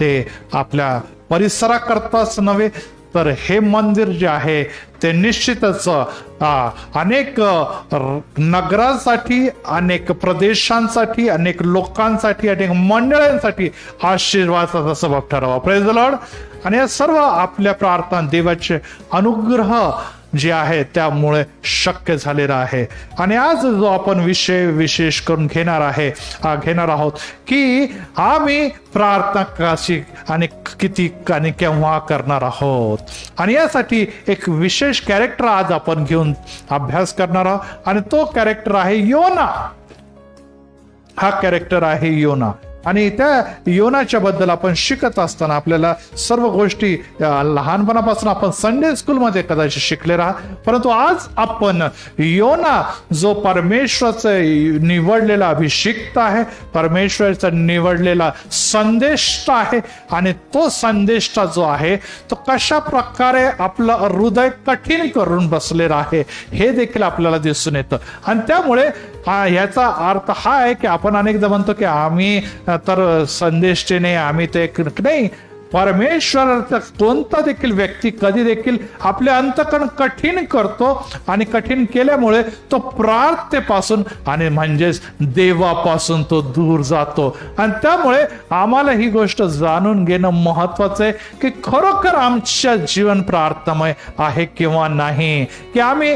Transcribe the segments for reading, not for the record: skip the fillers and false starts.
ते आपल्या परिसराकरताच नव्हे तर हे मंदिर जे आहे ते निश्चितच अनेक नगरांसाठी, अनेक प्रदेशांसाठी, अनेक लोकांसाठी, अनेक मंडळांसाठी आशीर्वादाचा सबब ठरावा. Praise the Lord. आणि या सर्व आपल्या प्रार्थना देवाचे अनुग्रह जे आहे त्यामुळे शक्य झालेला आहे. आणि आज जो आपण विषय विशेष करून घेणार आहोत की आम्ही प्रार्थना कशी आणि किती आणि केव्हा करणार आहोत. आणि यासाठी एक विशेष कॅरेक्टर आज आपण घेऊन अभ्यास करणार आहोत आणि तो कॅरेक्टर आहे योना. हा कॅरेक्टर आहे योना. आणि त्या योनाच्या बद्दल आपण शिकत असताना आपल्याला सर्व गोष्टी लहानपणापासून आपण संडे स्कूलमध्ये कदाचित शिकले राहा, परंतु आज आपण योना जो परमेश्वराचा निवडलेला अभिषिक्त आहे, परमेश्वराचा निवडलेला संदेष्टा आहे, आणि तो संदेष्टा जो आहे तो कशा प्रकारे आपलं हृदय कठीण करून बसलेला आहे हे देखील आपल्याला दिसून येतं. आणि त्यामुळे ह्याचा अर्थ हा आहे की आपण अनेकदा म्हणतो की आम्ही तर संदेष्टे नाही, आम्ही ते नाही. परमेश्वराचा कोणता देखील व्यक्ती कधी देखील आपले अंतःकरण कठीण करतो आणि कठीण केल्यामुळे तो प्रार्थनेपासून आणि म्हणजेच देवापासून तो दूर जातो. आणि त्यामुळे आम्हाला ही गोष्ट जाणून घेणं महत्वाचं आहे की खरोखर आमच्या जीवन प्रार्थनामय आहे किंवा नाही, की आम्ही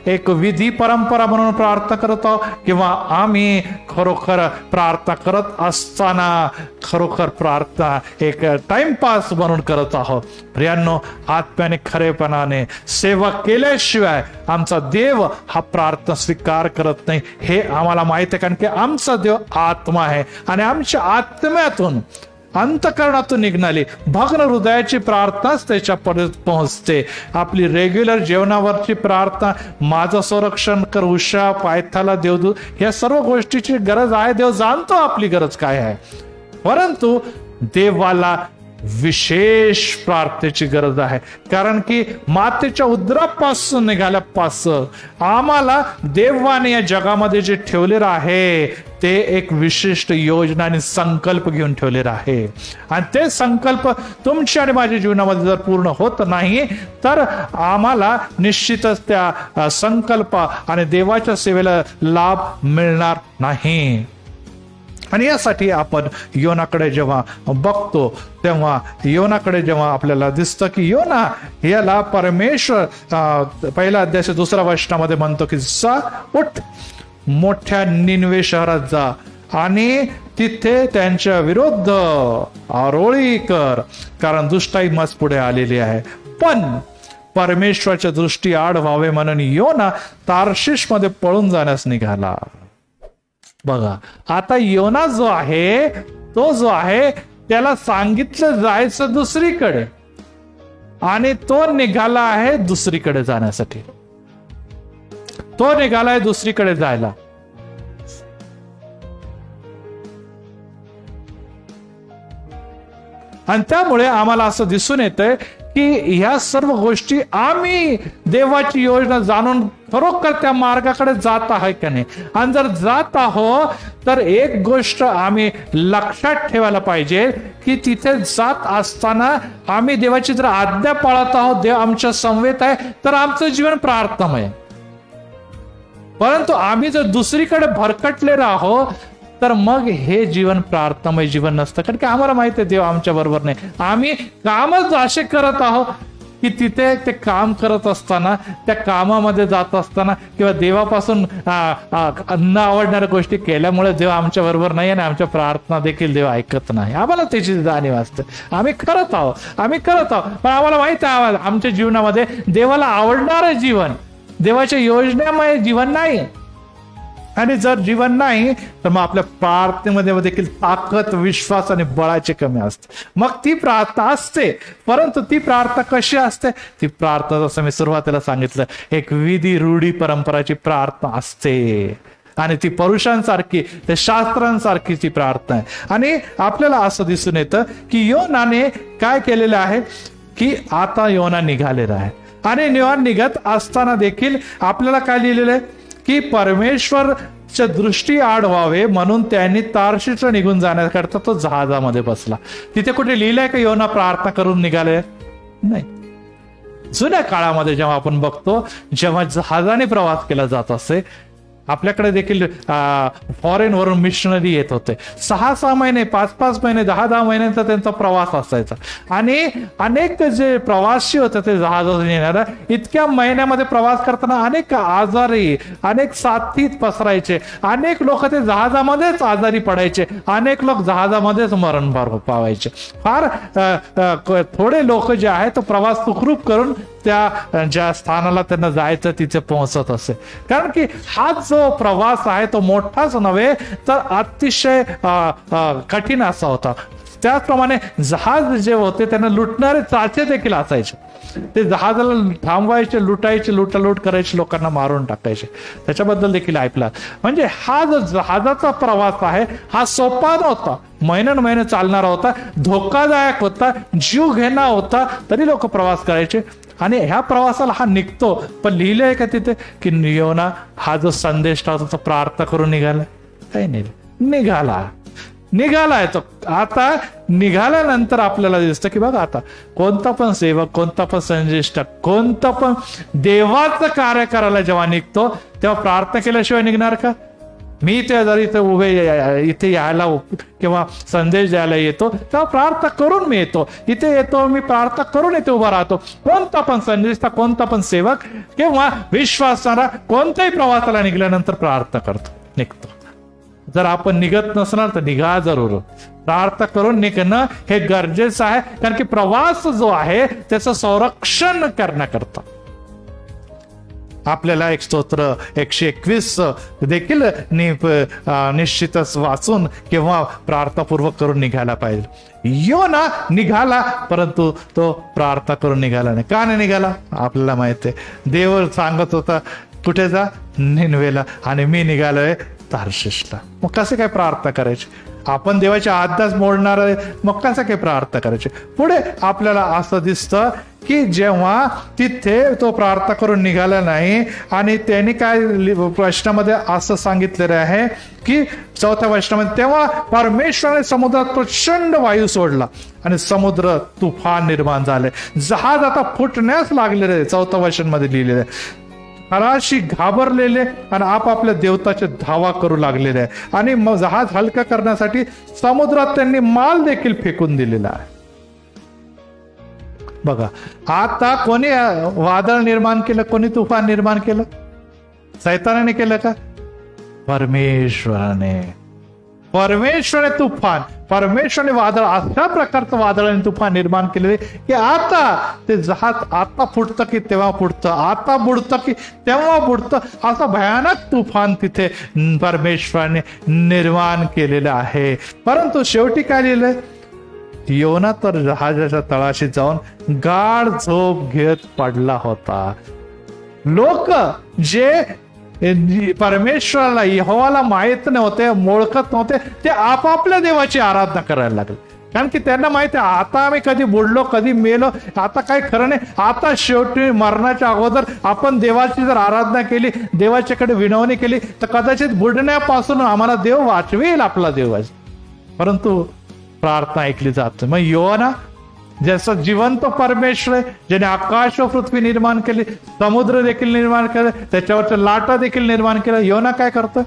एक विधी परंपरा म्हणून प्रार्थना करत आहोत किंवा आम्ही खरोखर प्रार्थना करत असताना खरोखर प्रार्थना एक टाइमपास म्हणून करत आहोत. प्रियांनो, आत्म्याने खरेपणाने सेवा केल्याशिवाय आमचा देव हा प्रार्थना स्वीकार करत नाही हे आम्हाला माहित आहे. कारण की आमचा देव आत्मा आहे आणि आमच्या आत्म्यातून अंतःकरणातून निघणारी भग्न हृदयाची प्रार्थनाच त्याच्यापर्यंत पोहोचते. आपली रेग्युलर जेवणावरची प्रार्थना, माझं संरक्षण कर, उषा पायथाला देवदूत, या सर्व गोष्टीची गरज आहे. देव जाणतो आपली गरज काय आहे, परंतु देवाला विशेष प्रार्थनेची गरज आहे. कारण की मातेच्या उदरापासून निघाल्यापासून आम्हाला देवाने या जगामध्ये जे ठेवलेलं आहे ते एक विशिष्ट योजना आणि संकल्प घेऊन ठेवलेला आहे. आणि ते संकल्प तुमच्या आणि माझ्या जीवनामध्ये जर पूर्ण होत नाही तर आम्हाला निश्चितच त्या संकल्प आणि देवाच्या सेवेला लाभ मिळणार नाही. आणि यासाठी आपण योनाकडे जेव्हा बघतो तेव्हा योनाकडे जेव्हा आपल्याला दिसतं की योना याला परमेश्वर पहिल्या अध्यायाच्या 2 वचनामध्ये म्हणतो की जा, उठ, मोठ्या निनवे शहरात जा आणि तिथे त्यांच्या विरुद्ध आरोळी कर, कारण दुष्टाई मज पुढे आलेली आहे. पण परमेश्वराच्या दृष्टी आड व्हावे म्हणून योना तार्शिश मध्ये पळून जाण्यास निघाला. बघा, आता योना जो आहे तो जो आहे त्याला सांगितलं जायचं दुसरीकडे आणि तो निघाला आहे दुसरीकडे जाण्यासाठी. तो निघालाय दुसरीकडे जायला. आणि त्यामुळे आम्हाला असं दिसून येतंय की ह्या सर्व गोष्टी आम्ही देवाची योजना जाणून खरोखर त्या मार्गाकडे जात आहे का नाही. आणि जर जात आहोत तर एक गोष्ट आम्ही लक्षात ठेवायला पाहिजे की तिथे जात असताना आम्ही देवाची जर आज्ञा पाळत आहोत, देव आमच्या समवेत आहे, तर आमचं जीवन प्रार्थनामय. परंतु आम्ही जर दुसरीकडे भरकटलेलो आहोत तर मग हे जीवन प्रार्थनामय जीवन नसतं. कारण की आम्हाला माहिती आहे देव आमच्या बरोबर नाही. आम्ही कामच असे करत आहोत की तिथे ते काम करत असताना, त्या कामामध्ये जात असताना किंवा देवापासून न आवडणाऱ्या गोष्टी केल्यामुळे देव आमच्या बरोबर नाही आणि आमच्या प्रार्थना देखील देव ऐकत नाही. आम्हाला त्याची जाणीव असते. आम्ही करत आहोत पण आम्हाला माहिती आहे आमच्या जीवनामध्ये देवाला आवडणारं जीवन, देवाच्या योजनेमय जीवन नाही. आणि जर जीवन नाही तर मग आपल्या प्रार्थनेमध्ये देखील ताकद, विश्वास आणि बळाची कमी असते. मग ती प्रार्थना असते, परंतु ती प्रार्थना कशी असते? ती प्रार्थना जसं मी सुरुवातीला सांगितलं, एक विधी रूढी परंपराची प्रार्थना असते आणि ती पुरुषांसारखी, ते शास्त्रांसारखी ती प्रार्थना आहे. आणि आपल्याला असं दिसून येतं की योनाने काय केलेलं आहे की आता योना निघालेला आहे आणि योना निघत असताना देखील आपल्याला काय लिहिलेलं आहे की परमेश्वर दृष्टी आड व्हावे म्हणून त्यांनी तार्शीच निघून जाण्याकरता तो जहाजामध्ये बसला. तिथे कुठे लिहिलंय का योना प्रार्थना करून निघाले? नाही. जुन्या काळामध्ये जेव्हा आपण बघतो, जेव्हा जहाजाने प्रवास केला जात असे, आपल्याकडे देखील फॉरेन वरून मिशनरी येत होते. 6-6 महिने, 5-5 महिने, 10-10 महिन्यांचा त्यांचा प्रवास असायचा. आणि अनेक जे प्रवासी होते ते जहाजातून येणारा, इतक्या महिन्यामध्ये प्रवास करताना अनेक आजारी, अनेक साथी पसरायचे, अनेक लोक ते जहाजामध्येच आजारी पडायचे, अनेक लोक जहाजामध्येच मरण पावायचे. फार थोडे लोक जे आहेत तो प्रवास सुखरूप करून त्या ज्या स्थानाला त्यांना जायचं तिथे पोहोचत असे. कारण की हा जो प्रवास आहे तो मोठाच नव्हे तर अतिशय कठीण असा होता. त्याचप्रमाणे जहाज जे होते त्यांना लुटणारे चाचे देखील असायचे. ते जहाजाला थांबवायचे, लुटायचे, लुटालूट करायचे, लोकांना मारून टाकायचे. त्याच्याबद्दल देखील ऐकला. म्हणजे हा जो जहाजाचा प्रवास आहे हा सोपा नव्हता, महिने चालणारा होता, धोकादायक होता, जीव घेणा होता, तरी लोक प्रवास करायचे. आणि ह्या प्रवासाला हा निघतो, पण लिहिलंय का तिथे की योना हा जो संदेश होता तो प्रार्थना करून निघाला? काही नाही, निघालाय तो. आता निघाल्यानंतर आपल्याला दिसतं की बघा, आता कोणता पण सेवक, कोणता पण संदेष्टा, कोणता पण देवाचं कार्य करायला जेव्हा निघतो तेव्हा प्रार्थना केल्याशिवाय निघणार का? मी ते जर इथे यायला किंवा संदेश द्यायला येतो तेव्हा प्रार्थना करून मी येतो. इथे येतो मी प्रार्थना करून इथे उभा राहतो. कोणता पण संदेशता, कोणता पण सेवक किंवा विश्वासाला कोणत्याही प्रवासाला निघाल्यानंतर प्रार्थना करतो, निघतो. जर आपण निघत नसणार तर निघा जरूर. प्रार्थना करून निघणं हे गरजेचं आहे, कारण की प्रवास जो आहे त्याचं संरक्षण करण्याकरता आपल्याला एक स्तोत्र 121 देखील निश्चितच वाचून किंवा प्रार्थनापूर्वक करून निघायला पाहिजे. योना निघाला, परंतु तो प्रार्थना करून निघाला नाही. का नाही निघाला? आपल्याला माहिती आहे, देव सांगत होता कुठे जा? निनवेला. आणि मी निघालोय तार्शिशला. मग कसे काय प्रार्थना करायची? आपण देवाच्या आज्ञाच मोडणार आहे, मग कसं काय प्रार्थना करायची? पुढे आपल्याला असं दिसतं की जेव्हा तिथे तो प्रार्थना करून निघाला नाही, आणि त्यांनी काय प्रश्नामध्ये असं सांगितलेलं आहे की 4थ्या वचनामध्ये, तेव्हा परमेश्वराने समुद्रात प्रचंड वायू सोडला आणि समुद्र तुफान निर्माण झाले. जहाज आता फुटण्यास लागलेले आहे. 4थं वचन मध्ये लिहिलेलं आहे. तळाशी घाबरलेले आणि आपापल्या देवताचे धावा करू लागलेले आहे. आणि मग जहाज हलका करण्यासाठी समुद्रात त्यांनी माल देखील फेकून दिलेला आहे. बघा, आता कोणी वादळ निर्माण केलं? कोणी तुफान निर्माण केलं? सैतानाने केलं का? परमेश्वराने तुफान, परमेश्वराने वादळ, अशा प्रकारचं वादळाने तुफान निर्माण केलेले की आता ते जहाज आता फुटतं की तेव्हा फुटतं, आता बुडतं की तेव्हा बुडतं, असं भयानक तुफान तिथे परमेश्वराने निर्माण केलेलं आहे. परंतु शेवटी काय लिहिलंय? योना तर जहाजाच्या तळाशी जाऊन गाढ झोप घेत पडला होता. लोक जे परमेश्वराला, यहोवाला माहित नव्हते, ओळखत नव्हते, ते आपापल्या देवाची आराधना करायला लागले. कारण की त्यांना माहिती आहे आता आम्ही कधी बुडलो, कधी मेलो, आता काय खरं नाही. आता शेवटी मरणाच्या अगोदर आपण देवाची जर आराधना केली, देवाच्याकडे विनवणी केली तर कदाचित बुडण्यापासून आम्हाला देव वाचवेल, आपला देव. परंतु प्रार्थना ऐकली जाते. मग योना जैसा जिवंत परमेश्वर आहे, ज्याने आकाश व पृथ्वी निर्माण केली, समुद्र देखील निर्माण केलं, त्याच्यावरच्या लाटा देखील निर्माण केलं, योना काय करतो?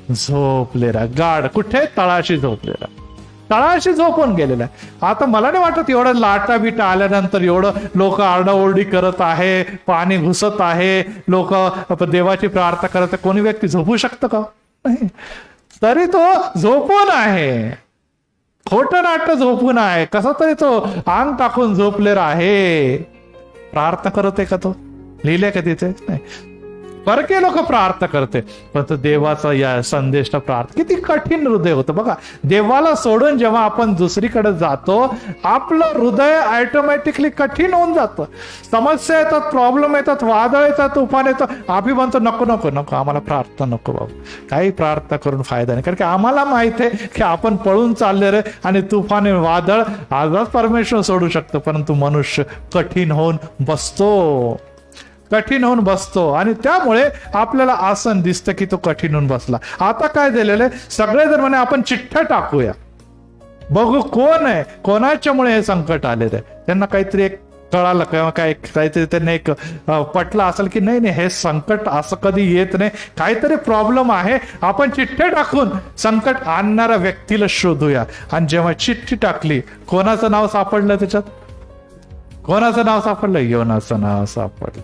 झोपलेला. गाढ कुठे? तळाशी झोपलेला. तळाशी झोपून गेलेला आहे. आता मला नाही वाटत एवढं लाटा बिटा आल्यानंतर एवढं लोक आरडाओरडी करत आहे, पाणी घुसत आहे, लोक देवाची प्रार्थना करत आहे, कोणी व्यक्ती झोपू शकतं का? नाही. तरी तो झोपून आहे, खोटं नाट्य झोपून आहे, कसा तरी तो अंग टाकून झोपलेला आहे. प्रार्थना करत आहे का तो? लिहिले का तिथे? नाही. परके लोक प्रार्थना करते, पण देवाचा या संदेशला प्रार्थना किती कठीण हृदय होतं. बघा, देवाला सोडून जेव्हा आपण दुसरीकडे जातो, आपलं हृदय ऑटोमॅटिकली कठीण होऊन जातं. समस्या येतात, प्रॉब्लेम येतात, वादळ येतात, तुफान येतं, आम्ही म्हणतो नको नको नको, आम्हाला प्रार्थना नको बाबा, काही प्रार्थना करून फायदा नाही. कारण की आम्हाला माहित आहे की आपण पळून चालले रे, आणि तुफान वादळ आजच परमेश्वर सोडू शकतो, परंतु मनुष्य कठीण होऊन बसतो. कठीण होऊन बसतो आणि त्यामुळे आपल्याला आसन दिसतं की तो कठीण होऊन बसला. आता काय झालेलं आहे, सगळेजण म्हणे आपण चिठ्ठ्या टाकूया, बघू कोण आहे, कोणाच्यामुळे हे संकट आलेलं आहे. त्यांना काहीतरी एक कळालं किंवा काहीतरी त्यांना एक पटलं असेल की नाही हे संकट असं कधी येत नाही, काहीतरी प्रॉब्लेम आहे, आपण चिठ्ठ्या टाकून संकट आणणाऱ्या व्यक्तीला शोधूया. आणि जेव्हा चिठ्ठी टाकली, कोणाचं नाव सापडलं त्याच्यात? कोणाचं नाव सापडलं? योनाचं नाव सापडलं.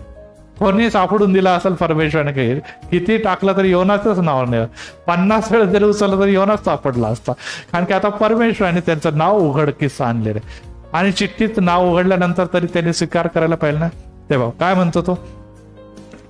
कोणी सापडून दिला असेल परमेश्वराने, काही किती टाकलं तरी योनाचंच नाव नाही. 50 वेळ जरी उचललं तरी योनाच सापडला असता, कारण की आता परमेश्वराने त्यांचं नाव उघडकीस आणलेलं आहे. आणि चिठ्ठीत नाव उघडल्यानंतर तरी त्यांनी स्वीकार करायला पाहिजे ना. तेव्हा काय म्हणतो तो,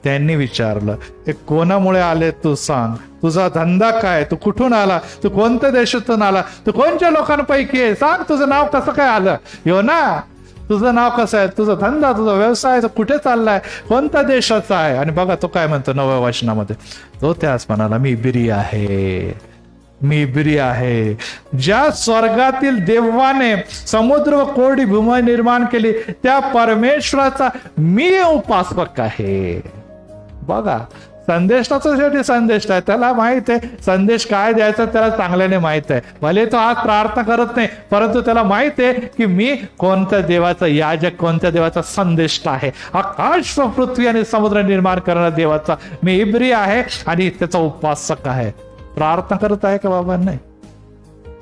त्यांनी विचारलं, हे कोणामुळे आले तू सांग, तुझा धंदा काय, तू कुठून आला, तू कोणत्या देशातून आला, तू कोणत्या लोकांपैकी आहे, सांग तुझं नाव कसं काय आलं. योना, तुझं नाव कसं आहे, तुझा धंदा, तुझा व्यवसाय कुठे चाललाय, कोणत्या देशाचा आहे. आणि बघा तो काय म्हणतो 9व्या वचनामध्ये, तो त्याच म्हणाला, मी इब्री आहे, मी इब्री आहे, ज्या स्वर्गातील देवाने समुद्र व कोरडी भूमी निर्माण केली त्या परमेश्वराचा मी उपासक आहे. बघा, संदेशाचा शेवटी संदेश आहे, त्याला माहित आहे संदेश काय द्यायचा, त्याला चांगल्याने माहित आहे. भले तो आज प्रार्थना करत नाही, परंतु त्याला माहित आहे की मी कोणत्या देवाचा याजक, कोणत्या देवाचा संदेश आहे. आकाश व पृथ्वी आणि समुद्र निर्माण करणाऱ्या देवाचा मी इब्री आहे आणि त्याचा उपासक आहे. प्रार्थना करत आहे का बाबा? नाही,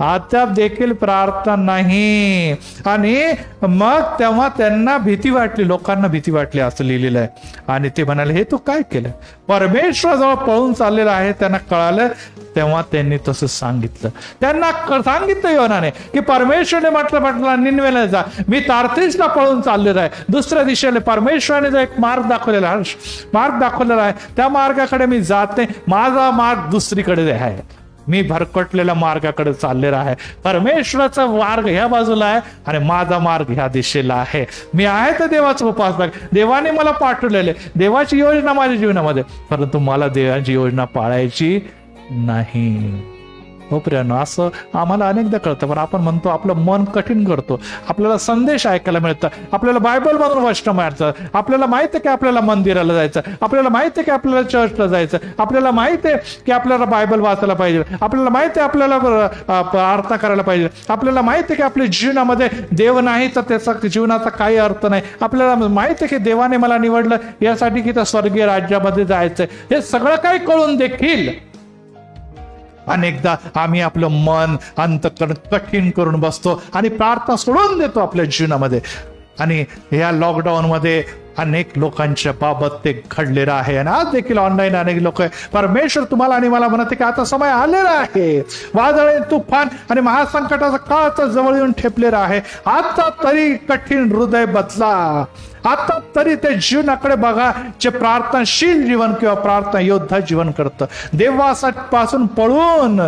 अद्याप देखील प्रार्थना नाही. आणि मग तेव्हा त्यांना भीती वाटली, लोकांना भीती वाटली असं लिहिलेलं आहे. आणि ते म्हणाले, हे तू काय केलं, परमेश्वराजवळ पळून चाललेलं आहे. त्यांना कळालं, तेव्हा त्यांनी तसं सांगितलं. त्यांना सांगितलं योनाने की परमेश्वराने म्हटलं निनवेला जा, मी तार्शीशला पळून चाललेला आहे. दुसऱ्या दिशेला परमेश्वराने जो एक मार्ग दाखवलेला आहे, त्या मार्गाकडे मी जात नाही, माझा मार्ग दुसरीकडे आहे, मी भरकटलेल्या मार्गाकडे चाललेला आहे. परमेश्वराचा मार्ग ह्या बाजूला आहे आणि माझा मार्ग ह्या दिशेला आहे. मी आहे तर देवाचा उपासक, देवाने मला पाठवलेले, देवाची योजना माझ्या जीवनामध्ये, परंतु मला देवाची योजना पाळायची नाही. हो प्रियानो, असं आम्हाला अनेकदा कळतं, पण आपण म्हणतो आपलं मन कठीण करतो. आपल्याला संदेश ऐकायला मिळतं, आपल्याला बायबल मधून वचन मिळतं, आपल्याला माहिती आहे की आपल्याला मंदिराला जायचं, आपल्याला माहिती आहे की आपल्याला चर्चला जायचं, आपल्याला माहिती आहे की आपल्याला बायबल वाचायला पाहिजे, आपल्याला माहिती आहे आपल्याला प्रार्थना करायला पाहिजे, आपल्याला माहिती आहे की आपल्या जीवनामध्ये देव नाही तर त्याचा जीवनाचा काही अर्थ नाही, आपल्याला माहिती आहे की देवाने मला निवडलं यासाठी की त्या स्वर्गीय राज्यामध्ये जायचंय. हे सगळं काही कळून देखील अनेकदा आम्ही आपलं मन अंतःकरण कठीण करून बसतो आणि प्रार्थना सोडून देतो आपल्या जीवनामध्ये. आणि या लॉकडाऊन मध्ये अनेक लोकांच्या बाबत ते घडलेलं आहे. आणि आज देखील ऑनलाईन अनेक लोक, परमेश्वर तुम्हाला आणि मला म्हणते की आता समय आलेला आहे, वादळे, तुफान आणि महासंकटाचा काळ आता जवळ येऊन ठेपलेला आहे. आता तरी कठीण हृदय बदला, आता तरी ते जीवनाकडे बघा जे प्रार्थनाशील जीवन किंवा प्रार्थना योद्धा जीवन करतं. देवापासून पळून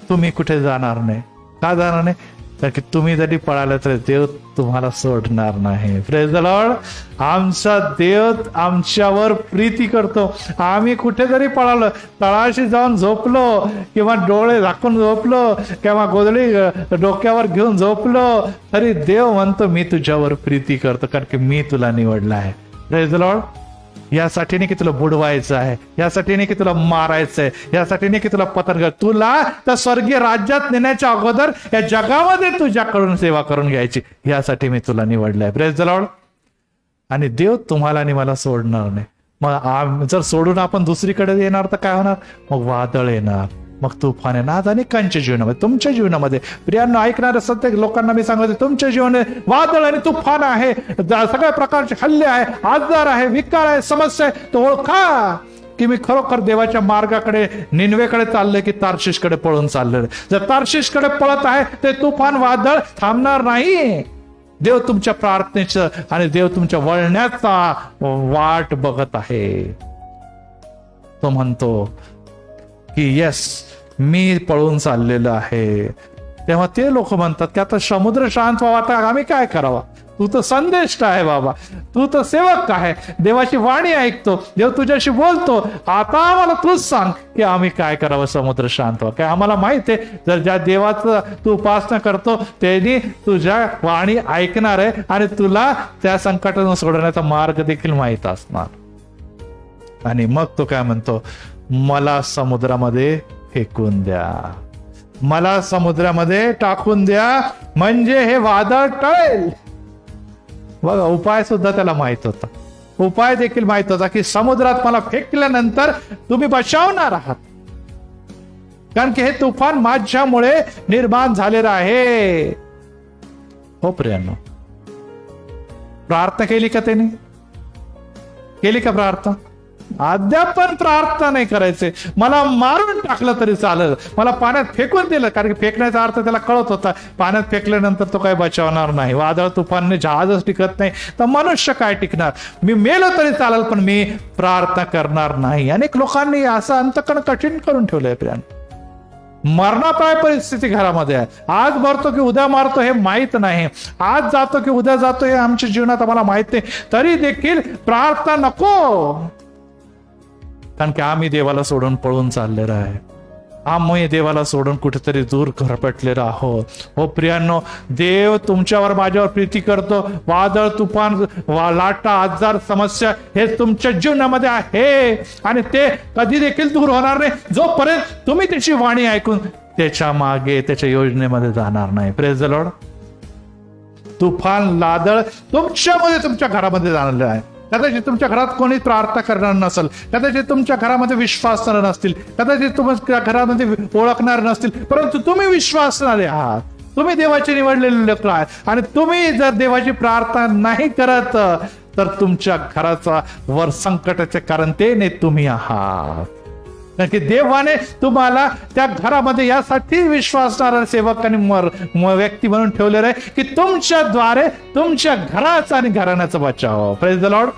तुम्ही कुठे जाणार नाही. का जाणार नाही? तर की तुम्ही जरी पळालं तर देव तुम्हाला सोडणार नाही. Praise the Lord. आमचा देव आमच्यावर प्रीती करतो. आम्ही कुठे जरी पळालो, तळाशी जाऊन झोपलो किंवा डोळे झाकून झोपलो किंवा गोधडी डोक्यावर घेऊन झोपलो, तरी देव म्हणतो मी तुझ्यावर प्रीती करतो, कारण की मी तुला निवडला आहे. Praise the Lord. यासाठी नाही की तुला बुडवायचं आहे, यासाठी नाही की तुला मारायचं आहे, यासाठी नाही की तुला पतन, तुला त्या स्वर्गीय राज्यात नेण्याच्या अगोदर या जगामध्ये तुझ्याकडून सेवा करून घ्यायची, यासाठी मी तुला निवडलंय. Praise the Lord. आणि देव तुम्हाला आणि मला सोडणार नाही. मग जर सोडून आपण दुसरीकडे येणार तर काय होणार? मग वादळ येणार, मग तुफान येणार. आज अनेकांच्या जीवनामध्ये, तुमच्या जीवनामध्ये प्रियांनो ऐकणाऱ्या सत्य लोकांना मी सांगतो, तुमच्या जीवनामध्ये वादळ आणि तुफान आहे, सगळ्या प्रकारचे हल्ले आहे, आजार आहे, विकार आहे, समस्या आहे. तो ओळखा की मी खरोखर देवाच्या मार्गाकडे, निनवेकडे चाललोय की तार्शीशकडे पळून चाललोय. जर तार्शीशकडे पळत आहे ते तुफान वादळ थांबणार नाही. देव तुमच्या प्रार्थनेचं आणि देव तुमच्या वळण्याचा वाट बघत आहे. तो म्हणतो की येस, मी पळून चाललेलं आहे. तेव्हा ते लोक म्हणतात की आता समुद्र शांत व्हावा, आता आम्ही काय करावा? तू तर संदेश आहे बाबा, तू तर सेवक आहे, देवाची वाणी ऐकतो, देव तुझ्याशी बोलतो, आता आम्हाला तूच सांग की आम्ही काय करावं समुद्र शांत व्हावा. काय आम्हाला माहित आहे, जर ज्या देवाचं तू उपासना करतो त्यांनी तुझ्या वाणी ऐकणार आहे आणि तुला त्या संकटातून सोडण्याचा मार्ग देखील माहित असणार. आणि मग तो काय म्हणतो, मला समुद्रामध्ये फेकून द्या, मला समुद्रामध्ये टाकून द्या, म्हणजे हे वादळ टळेल. बघा, उपाय सुद्धा त्याला माहित होता. उपाय देखील माहित होता की समुद्रात मला फेकल्यानंतर तुम्ही बचावणार आहात, कारण की हे तुफान माझ्यामुळे निर्माण झालेलं आहे. हो प्रियांनो, प्रार्थना केली का त्याने? केली का प्रार्थना? अद्याप पण प्रार्थना नाही करायचे. मला मारून टाकलं तरी चालेल, मला पाण्यात फेकून दिलं, कारण की फेकण्याचा अर्थ त्याला कळत होता, पाण्यात फेकल्यानंतर तो काही बचावणार नाही. वादळ तुफानने जहाजच टिकत नाही, तर मनुष्य काय टिकणार? मी मेलो तरी चालेल, पण मी प्रार्थना करणार नाही. अनेक लोकांनी असं अंतकरण कठीण करून ठेवलंय प्रियांनो. मरणापाय परिस्थिती घरामध्ये आहे. आज मरतो की उद्या मारतो हे माहित नाही, आज जातो की उद्या जातो हे आमच्या जीवनात आम्हाला माहित नाही, तरी देखील प्रार्थना नको, कारण की आम्ही देवाला सोडून पळून चाललेलो आहे. आम्ही देवाला सोडून कुठेतरी दूर घरपटलेलो आहोत. हो प्रियांनो, देव तुमच्यावर माझ्यावर प्रीती करतो. वादळ, तुफान, लाटा, आजार, समस्या हे तुमच्या जीवनामध्ये आहे आणि ते कधी देखील दूर होणार नाही जोपर्यंत तुम्ही त्याची वाणी ऐकून त्याच्या मागे, त्याच्या योजनेमध्ये जाणार नाही. Praise the Lord. तुफान, वादळ तुमच्यामध्ये, तुमच्या घरामध्ये जाणार आहे. कदाचित तुमच्या घरात कोणी प्रार्थना करणार नसेल, कदाचित तुमच्या घरामध्ये विश्वासणारे नसतील, कदाचित तुमच्या घरामध्ये ओळखणार नसतील, परंतु तुम्ही विश्वासणारे आहात. तुम्ही देवाचे निवडलेले लोक आहात आणि तुम्ही जर देवाची प्रार्थना नाही करत तर तुमच्या घराचा वर संकटाचे कारण ते नाही तुम्ही आहात. कारण की देवाने तुम्हाला त्या घरामध्ये यासाठी विश्वासणारा सेवक आणि व्यक्ती म्हणून ठेवलेलं आहे की तुमच्याद्वारे तुमच्या घराचा आणि घराण्याचा बचाव. Praise the Lord.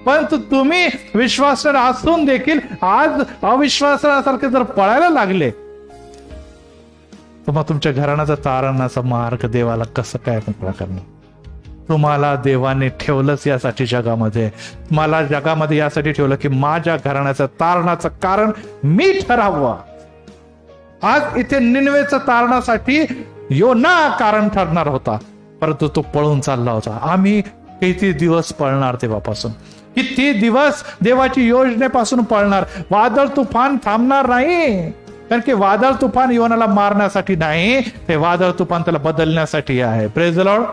परंतु तुम्ही विश्वासणारे असून देखील आज अविश्वासासारखे जर पळायला लागले तर मग तुमच्या घराण्याचा तारणाचा मार्ग देवाला कसं काय करणार? तुम्हाला देवाने ठेवलंच यासाठी जगामध्ये, मला जगामध्ये यासाठी ठेवलं की माझ्या घराण्याचं तारणाचं कारण मी ठरावं. आज इथे निनवेचं तारणासाठी योना कारण ठरणार होता, परंतु तो पळून चालला होता. आम्ही किती दिवस पळणार देवापासून, किती दिवस देवाची योजनेपासून पळणार. वादळ तुफान थांबणार नाही, कारण की वादळ तुफान योनाला मारण्यासाठी नाही, ते वादळ तुफान त्याला बदलण्यासाठी आहे. Praise the Lord.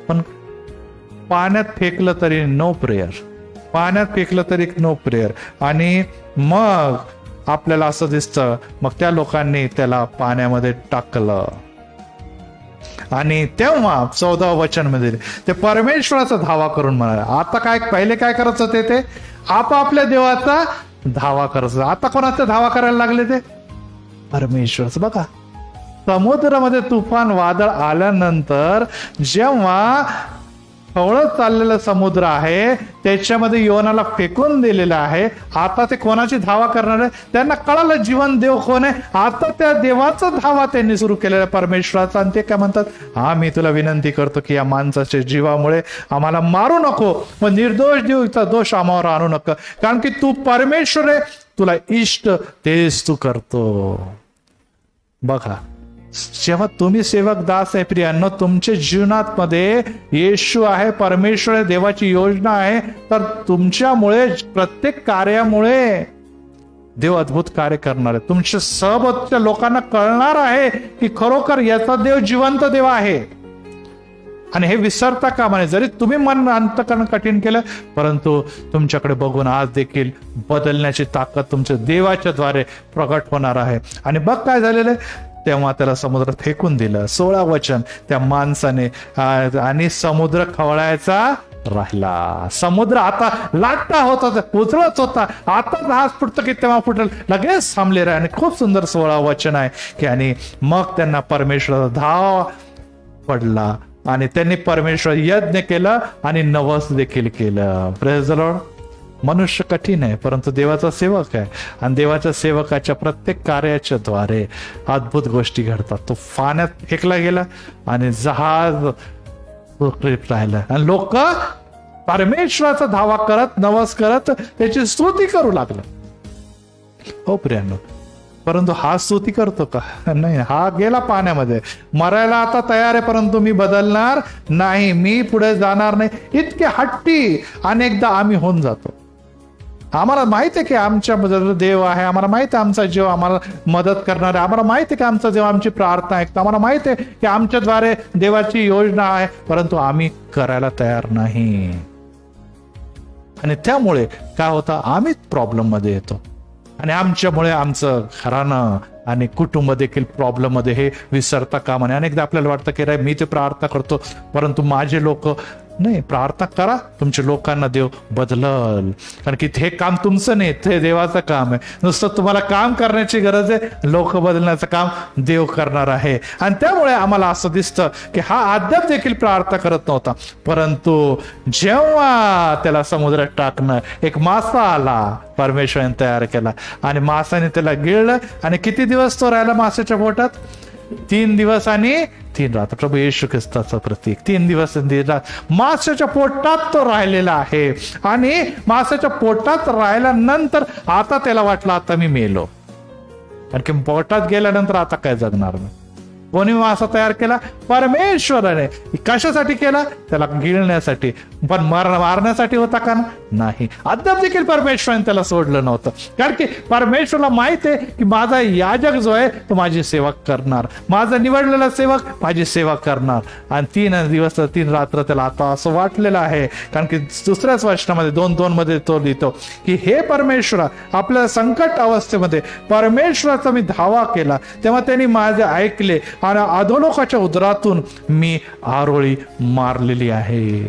पण पाण्यात फेकलं तरी नो प्रेयर, पाण्यात फेकलं तरी नो प्रेयर. आणि मग आपल्याला असं दिसतं, मग त्या लोकांनी त्याला पाण्यामध्ये टाकलं आणि तेव्हा 14 वचन मध्ये ते परमेश्वराचा धावा करून म्हणाले. आता काय, पहिले काय करत होते ते आपापल्या देवाचा धावा करत होते. आता कोणाचा धावा करायला लागले ते परमेश्वरच. बघा, समुद्रामध्ये तुफान वादळ आल्यानंतर जेव्हा खवळत चाललेला समुद्र आहे त्याच्यामध्ये योनाला फेकून दिलेलं आहे, आता ते कोणाची धावा करणार आहे? त्यांना कळालं जीवन देव कोण आहे. आता त्या देवाचा धावा त्यांनी सुरू केलेला, परमेश्वराचा. आणि ते काय म्हणतात, मी तुला विनंती करतो की या माणसाच्या जीवामुळे आम्हाला मारू नको, मग निर्दोष जीवचा दोष आम्हावर आणू नको, कारण की तू परमेश्वर आहे, तुला इष्ट तेच तू करतो. बघा, जेव्हा तुम्ही सेवक दास आहे प्रियांनो, तुमच्या जीवनात मध्ये येशू आहे, परमेश्वर आहे, देवाची योजना आहे, तर तुमच्यामुळे प्रत्येक कार्यामुळे देव अद्भुत कार्य करणार आहे. तुमच्या सोबतच्या लोकांना कळणार आहे की खरोखर याचा देव जिवंत देव आहे. आणि हे विसरता कामा नये. जरी तुम्ही मन अंतकरण कठीण केलं, परंतु तुमच्याकडे बघून आज देखील बदलण्याची ताकद तुमच्या देवाच्या द्वारे प्रगट होणार आहे. आणि बघ काय झालेलं आहे, तेव्हा त्याला समुद्रात फेकून दिलं. 16 वचन त्या माणसाने, आणि समुद्र खवळायचा राहिला. समुद्र आता लाटा होता, उचलत होता. आता जहाज फुटतं की तेव्हा फुटल, लगेच थांबले राहिले. आणि खूप सुंदर 16 वचन आहे की आणि मग त्यांना परमेश्वराचा धाव पडला आणि त्यांनी परमेश्वर यज्ञ केलं आणि नवस देखील केलं. Praise the Lord. मनुष्य कठीण आहे, परंतु देवाचा सेवक आहे आणि देवाच्या सेवकाच्या प्रत्येक कार्याच्या द्वारे अद्भुत गोष्टी घडतात. तो पाण्यात फेकला गेला आणि जहाज राहिलं आणि लोक परमेश्वराचा धावा करत, नवस करत त्याची स्तुती करू लागलं. हो प्रियांनो, परंतु हा स्तुती करतो का? नाही. हा गेला पाण्यामध्ये, मरायला आता तयार आहे, परंतु मी बदलणार नाही, मी पुढे जाणार नाही. इतके हट्टी अनेकदा आम्ही होऊन जातो. आम्हाला माहिती आहे की आमच्या देव आहे, आम्हाला माहिती आहे आमचा जीव आम्हाला मदत करणार आहे, आम्हाला माहिती आहे की आमचा देव आमची प्रार्थना ऐकतो, आम्हाला माहिती आहे की आमच्याद्वारे देवाची योजना आहे, परंतु आम्ही करायला तयार नाही. आणि त्यामुळे काय होतं, आम्हीच प्रॉब्लेम मध्ये येतो आणि आमच्यामुळे आमचं घराणं आणि कुटुंब देखील प्रॉब्लेम मध्ये हे विसरता कामा नये. अनेकदा आपल्याला वाटतं की रे मी ते प्रार्थना करतो परंतु माझे लोक नाही. प्रार्थना करा, तुमच्या लोकांना देव बदलल, कारण की हे काम तुमचं नाही, ते देवाचं काम आहे. नुसतं तुम्हाला काम करण्याची गरज आहे, लोक बदलण्याचं काम देव करणार आहे. आणि त्यामुळे आम्हाला असं दिसतं की हा अद्याप देखील प्रार्थना करत नव्हता, परंतु जेव्हा त्याला समुद्रात टाकणं, एक मासा आला, परमेश्वराने तयार केला आणि मासाने त्याला गिळलं. आणि किती दिवस तो राहिला माशाच्या पोटात? 3 दिवस आणि 3 रात्र. प्रभू येशू ख्रिस्ताचं प्रतीक. 3 दिवस आणि 3 रात्र माशाच्या पोटात तो राहिलेला आहे. आणि माशाच्या पोटात राहिल्यानंतर आता त्याला वाटलं आता मी मेलो, कारण की पोटात गेल्यानंतर आता काय जगणार नाही. कोणी मासा तयार केला? परमेश्वराने. कशासाठी केला? त्याला गिळण्यासाठी. पण मारण्यासाठी होता का? नाही. अद्याप देखील परमेश्वराने त्याला सोडलं नव्हतं, कारण की परमेश्वराला माहित आहे की माझा याजक जो आहे तो माझी सेवा करणार, माझा निवडलेला सेवक माझी सेवा करणार. आणि 3 दिवस 3 रात्र त्याला आता असं वाटलेलं आहे, कारण की दुसऱ्याच वचनामध्ये 2:2 मध्ये तो लिहितो की हे परमेश्वरा, आपल्या संकट अवस्थेमध्ये परमेश्वराचा मी धावा केला, तेव्हा त्यांनी माझे ऐकले आणि अधोलोकाच्या उदरातून मी आरोळी मारलेली आहे.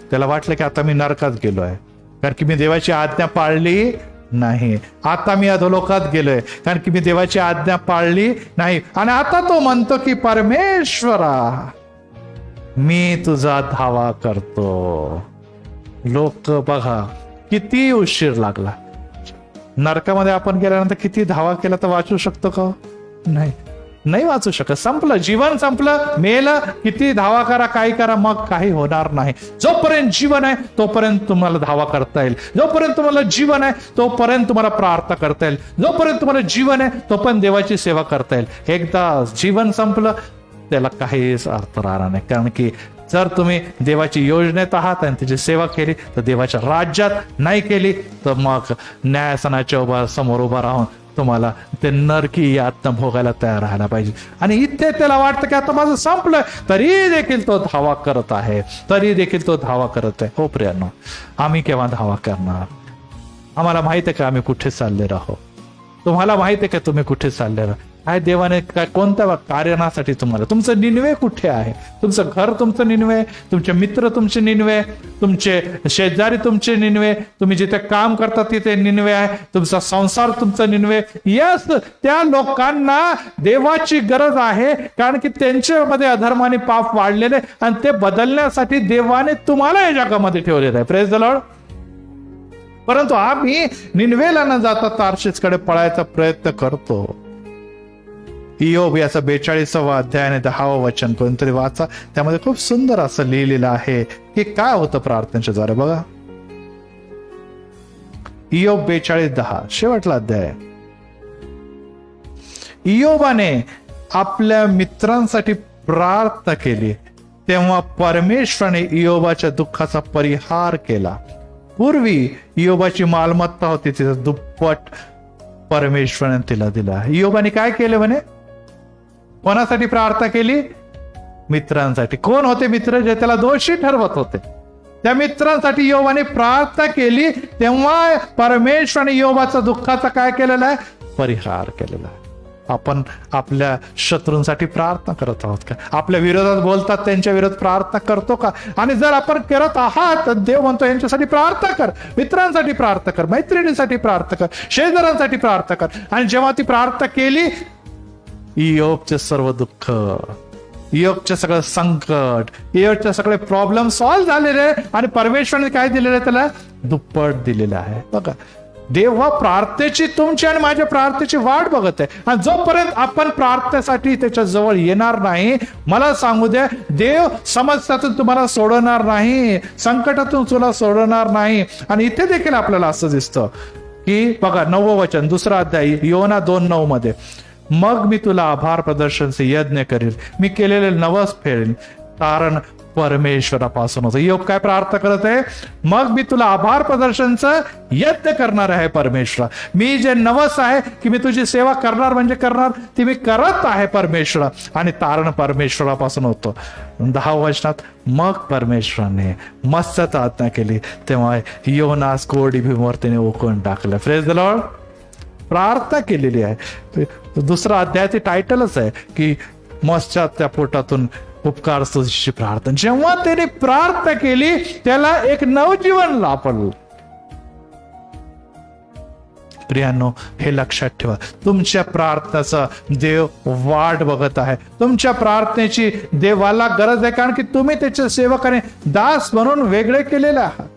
त्याला वाटलं की आता मी नरकात गेलोय, कारण की मी देवाची आज्ञा पाळली नाही. आता मी अधोलोकात गेलोय, कारण की मी देवाची आज्ञा पाळली नाही. आणि आता तो म्हणतो की परमेश्वरा, मी तुझा धावा करतो. लोक बघा किती उशीर लागला. नरकामध्ये आपण गेल्यानंतर किती धावा केला तर वाचू शकतो का? नाही वाचू शकत. संपलं, जीवन संपलं, मेलं. किती धावा करा, काही करा, मग काही होणार नाही. जोपर्यंत जीवन आहे तोपर्यंत तुम्हाला धावा करता येईल, जोपर्यंत तुम्हाला जीवन आहे तोपर्यंत तुम्हाला प्रार्थना करता येईल, जोपर्यंत तुम्हाला जीवन आहे तोपर्यंत देवाची सेवा करता येईल. एकदा जीवन संपलं त्याला काहीच अर्थ राहणार नाही, कारण की जर तुम्ही देवाची योजनेत आहात आणि त्याची सेवा केली तर देवाच्या राज्यात नाही केली तर मग न्यायासनाच्या समोर उभा राहून तुम्हाला ते नरकी यातना भोगायला तयार राहायला पाहिजे. आणि इथे त्याला वाटतं की आता माझं संपलं, तरी देखील तो धावा करत आहे, तरी देखील तो धावा करत आहे. हो प्रियांनो, आम्ही केव्हा धावा करणार? आम्हाला माहित आहे का आम्ही कुठे चालले राहो? तुम्हाला माहित आहे का तुम्ही कुठे चालले राहा? काय देवाने काय कोणत्या कारणासाठी तुम्हाला? तुमचं निनवे कुठे आहे? तुमचं घर तुमचं निनवे, तुमचे मित्र तुमचे निनवे, तुमचे शेजारी तुमचे निनवे, तुम्ही जिथे काम करता तिथे निनवे आहे, तुमचा संसार तुमचा निनवे. यस, त्या लोकांना देवाची गरज आहे, कारण की त्यांच्यामध्ये अधर्माने पाप वाढलेले आणि ते बदलण्यासाठी देवाने तुम्हाला या जगामध्ये ठेवलेलं आहे. Praise the Lord. परंतु आम्ही निनवेला न जाता तार्शिसकडे पळायचा प्रयत्न करतो. इयोब याचा 42वा अध्याय आणि 10वं वचन कोणतरी वाचा. त्यामध्ये खूप सुंदर असं लिहिलेलं आहे की काय होतं प्रार्थनेच्या द्वारे. बघा, इयोब 42:10 शेवटला अध्याय. इयोबाने आपल्या मित्रांसाठी प्रार्थना केली, तेव्हा परमेश्वराने इयोबाच्या दुःखाचा परिहार केला. पूर्वी इयोबाची मालमत्ता होती, तिचा दुप्पट परमेश्वराने तिला दिला. इयोबाने काय केलं म्हणे? कोणासाठी प्रार्थना केली? मित्रांसाठी. कोण होते मित्र? जे त्याला दोषी ठरवत होते. त्या मित्रांसाठी इयोबाने प्रार्थना केली, तेव्हा परमेश्वराने इयोबाचा दुःखाचा काय केलेला आहे? परिहार केलेला आहे. आपण आपल्या शत्रूंसाठी प्रार्थना करत आहोत का? आपल्या विरोधात बोलतात त्यांच्या विरोधात प्रार्थना करतो का? आणि जर आपण करत आहात तर देव म्हणतो यांच्यासाठी प्रार्थना कर, मित्रांसाठी प्रार्थना कर, मैत्रिणीसाठी प्रार्थना कर, शेजाऱ्यांसाठी प्रार्थना कर. आणि जेव्हा ती प्रार्थना केली, इयोबचे सर्व दुःख, इयोबचे सगळं संकट, इयोबचे सगळे प्रॉब्लेम सॉल्व्ह झालेले आणि परमेश्वराने काय दिलेलं आहे? त्याला दुप्पट दिलेलं आहे. बघा, देव प्रार्थनेची, तुमची आणि माझ्या प्रार्थनेची वाट बघत आहे. आणि जोपर्यंत आपण प्रार्थनेसाठी त्याच्या जवळ येणार नाही, मला सांगू द्या, देव समस्यातून तुम्हाला सोडवणार नाही, संकटातून तुला सोडवणार नाही. आणि इथे देखील आपल्याला असं दिसतं की बघा 9वं वचन, 2रा अध्याय, योना 2:9 मध्ये, मग मी तुला आभार प्रदर्शनचे यज्ञ करील, मी केलेले नवस फेडेल, कारण परमेश्वरापासून होतं. योग काय प्रार्थना करत आहे? मग मी तुला आभार प्रदर्शनचं यज्ञ करणार आहे परमेश्वर. मी जे नवस आहे की मी तुझी सेवा करणार म्हणजे करणार, ती मी करत आहे परमेश्वर. आणि तारण परमेश्वरापासून होतं. 10 वचनात मग परमेश्वराने मत्स्य प्रार्थना केली, तेव्हा योनास कोरडी भीमवर त्याने ओकून टाकलं. Praise the Lord. प्रार्थना केलेली आहे. दुसरा अध्यायाचे टायटलच आहे की मत्स्याच्या पोटातून उपकार स्तुतीची प्रार्थना. जेव्हा त्याने प्रार्थना केली त्याला एक नवजीवन लाभलं. प्रियांनो, हे लक्षात ठेवा, तुमच्या प्रार्थनेचा देव वाट बघत आहे. तुमच्या प्रार्थनेची देवाला गरज आहे, कारण की तुम्ही त्याच्या सेवकाने दास म्हणून वेगळे केलेले आहात.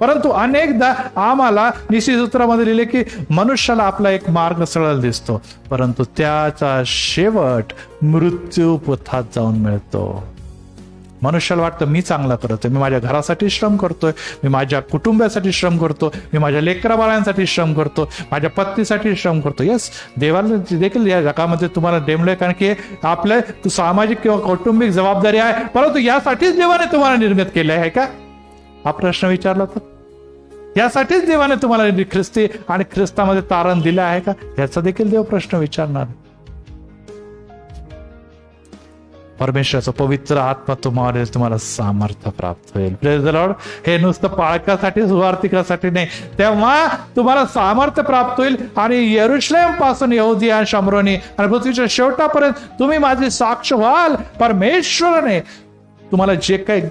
परंतु अनेकदा आम्हाला नीतिसूत्रामध्ये लिहिले की मनुष्याला आपला एक मार्ग सरळ दिसतो, परंतु त्याचा शेवट मृत्यू पथात जाऊन मिळतो. मनुष्याला वाटतं मी चांगला करतोय, मी माझ्या घरासाठी श्रम करतोय, मी माझ्या कुटुंबासाठी श्रम करतो, मी माझ्या लेकरा बाळांसाठी श्रम करतो, माझ्या पत्नीसाठी श्रम करतो. यस, देवाला देखील या जगामध्ये तुम्हाला नेमलंय, कारण की आपले सामाजिक किंवा कौटुंबिक जबाबदारी आहे, परंतु यासाठीच देवाने तुम्हाला निर्मित केले आहे का? हा प्रश्न विचारला तर यासाठीच देवाने तुम्हाला ख्रिस्ती आणि ख्रिस्तामध्ये तारण दिलं आहे का? याचा देखील देव प्रश्न विचारणार. परमेश्वराचा पवित्र आत्मा तुम्हाला सामर्थ्य प्राप्त होईल. Praise the Lord. हे नुसतं पाळकासाठी सुवार्तिकासाठी नाही, तेव्हा तुम्हाला सामर्थ्य प्राप्त होईल आणि यरुशलेम पासून यहुदिया, शमरोनी आणि पृथ्वीच्या शेवटापर्यंत तुम्ही माझी साक्ष व्हाल. परमेश्वराने तुम्हाला जे काही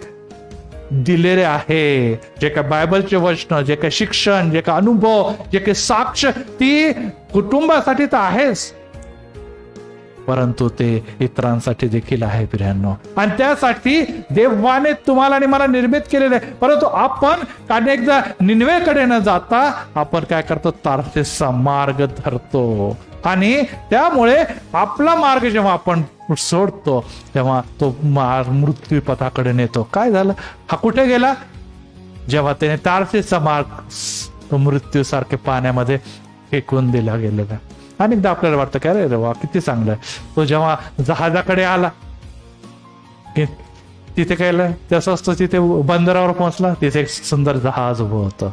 दिलेले आहे, जे काय बायबलचे वचन, जे काय शिक्षण, जे काय अनुभव, जे काही साक्ष, ती कुटुंबासाठी तर आहेच, परंतु ते इतरांसाठी देखील आहे प्रियांनो. आणि त्यासाठी देवाने तुम्हाला आणि मला निर्मित केलेलं आहे. परंतु आपण अनेकदा निनवेकडे न जाता आपण काय करतो? तार्सेसचा मार्ग धरतो. आणि त्यामुळे आपला मार्ग जेव्हा आपण सोडतो तेव्हा तो मार्ग मृत्यू पथाकडे नेतो. काय झालं? हा कुठे गेला? जेव्हा त्याने तार्सेसचा मार्ग मृत्यू सारखे पाण्यामध्ये फेकून दिला गेलेला. अनेकदा आपल्याला वाटतं की अरे वा किती चांगलं आहे. तो जेव्हा जहाजाकडे आला की तिथे काय तसं असतं, तिथे बंदरावर पोहोचला, तिथे एक सुंदर जहाज उभं होतं.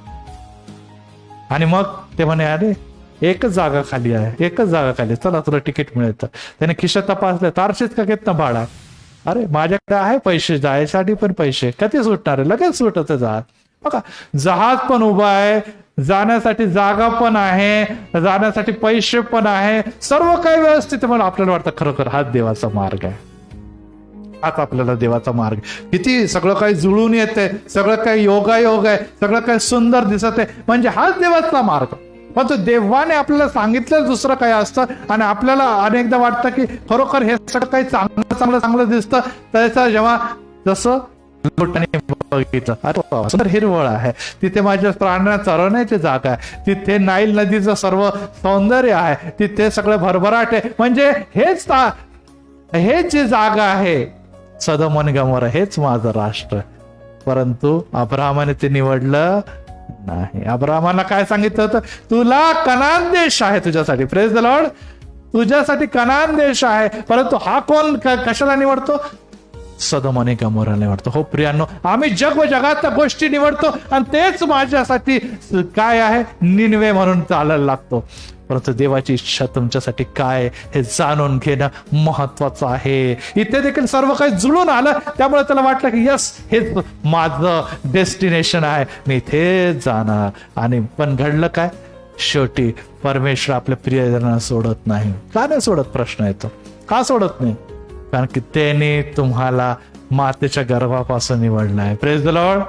आणि मग ते म्हणे अरे एकच जागा खाली आहे, एकच जागा खाली, चला तुला तिकीट मिळतं. त्याने खिशात तपासलं, तारशीत का कितना भाडा? अरे माझ्याकडे आहे पैसे, जायसाठी पण पैसे, कधी सुटणार आहे? लगेच सुटत जहाज. बघा, जहाज पण उभा आहे, जाण्यासाठी जागा पण आहे, जाण्यासाठी पैसे पण आहे, सर्व काही व्यवस्थित. म्हणून आपल्याला वाटतं खरोखर हाच देवाचा मार्ग आहे, हाच आपल्याला देवाचा मार्ग. किती सगळं काही जुळून येते, सगळं काही योगायोग आहे, सगळं काही सुंदर दिसत आहे, म्हणजे हाच देवाचा मार्ग. पण तो देवाने आपल्याला सांगितलं दुसरं काही असतं आणि आपल्याला अनेकदा वाटतं की खरोखर हे सगळं काही चांगलं चांगलं चांगलं दिसतं. त्याचं जेव्हा जसं बघितलं, अरे सुंदर हिरवळ आहे, तिथे माझ्या प्राण्यांना चरवण्याची जागा आहे, तिथे नाईल नदीचं सर्व सौंदर्य आहे, तिथे सगळं भरभराट आहे, म्हणजे हेच जी जागा आहे सदोम आणि गमोरा, हेच माझं राष्ट्र. परंतु अब्राहमाने ते निवडलं नाही. अब्राहमाला काय सांगितलं होतं? तुला कनान देश आहे तुझ्यासाठी. Praise the Lord. तुझ्यासाठी कनान देश आहे. परंतु हा कोण कशाला निवडतो? सदोम आणि गमोरा निवडतो. हो प्रियांनो, आम्ही जगातल्या गोष्टी निवडतो आणि तेच माझ्यासाठी काय आहे? निनवे म्हणून चालायला लागतो. परंतु देवाची इच्छा तुमच्यासाठी काय हे जाणून घेणं महत्वाचं आहे. इथे देखील सर्व काही जुळून आलं, त्यामुळे त्याला वाटलं की यस, हेच माझं डेस्टिनेशन आहे, मी इथे जाणार. आणि पण घडलं काय? शेवटी परमेश्वर आपल्या प्रियजनांना सोडत नाही. का नाही सोडत? प्रश्न येतो, का सोडत नाही? कारण की त्याने तुम्हाला मातेच्या गर्भापासून निवडलं आहे. Praise the Lord.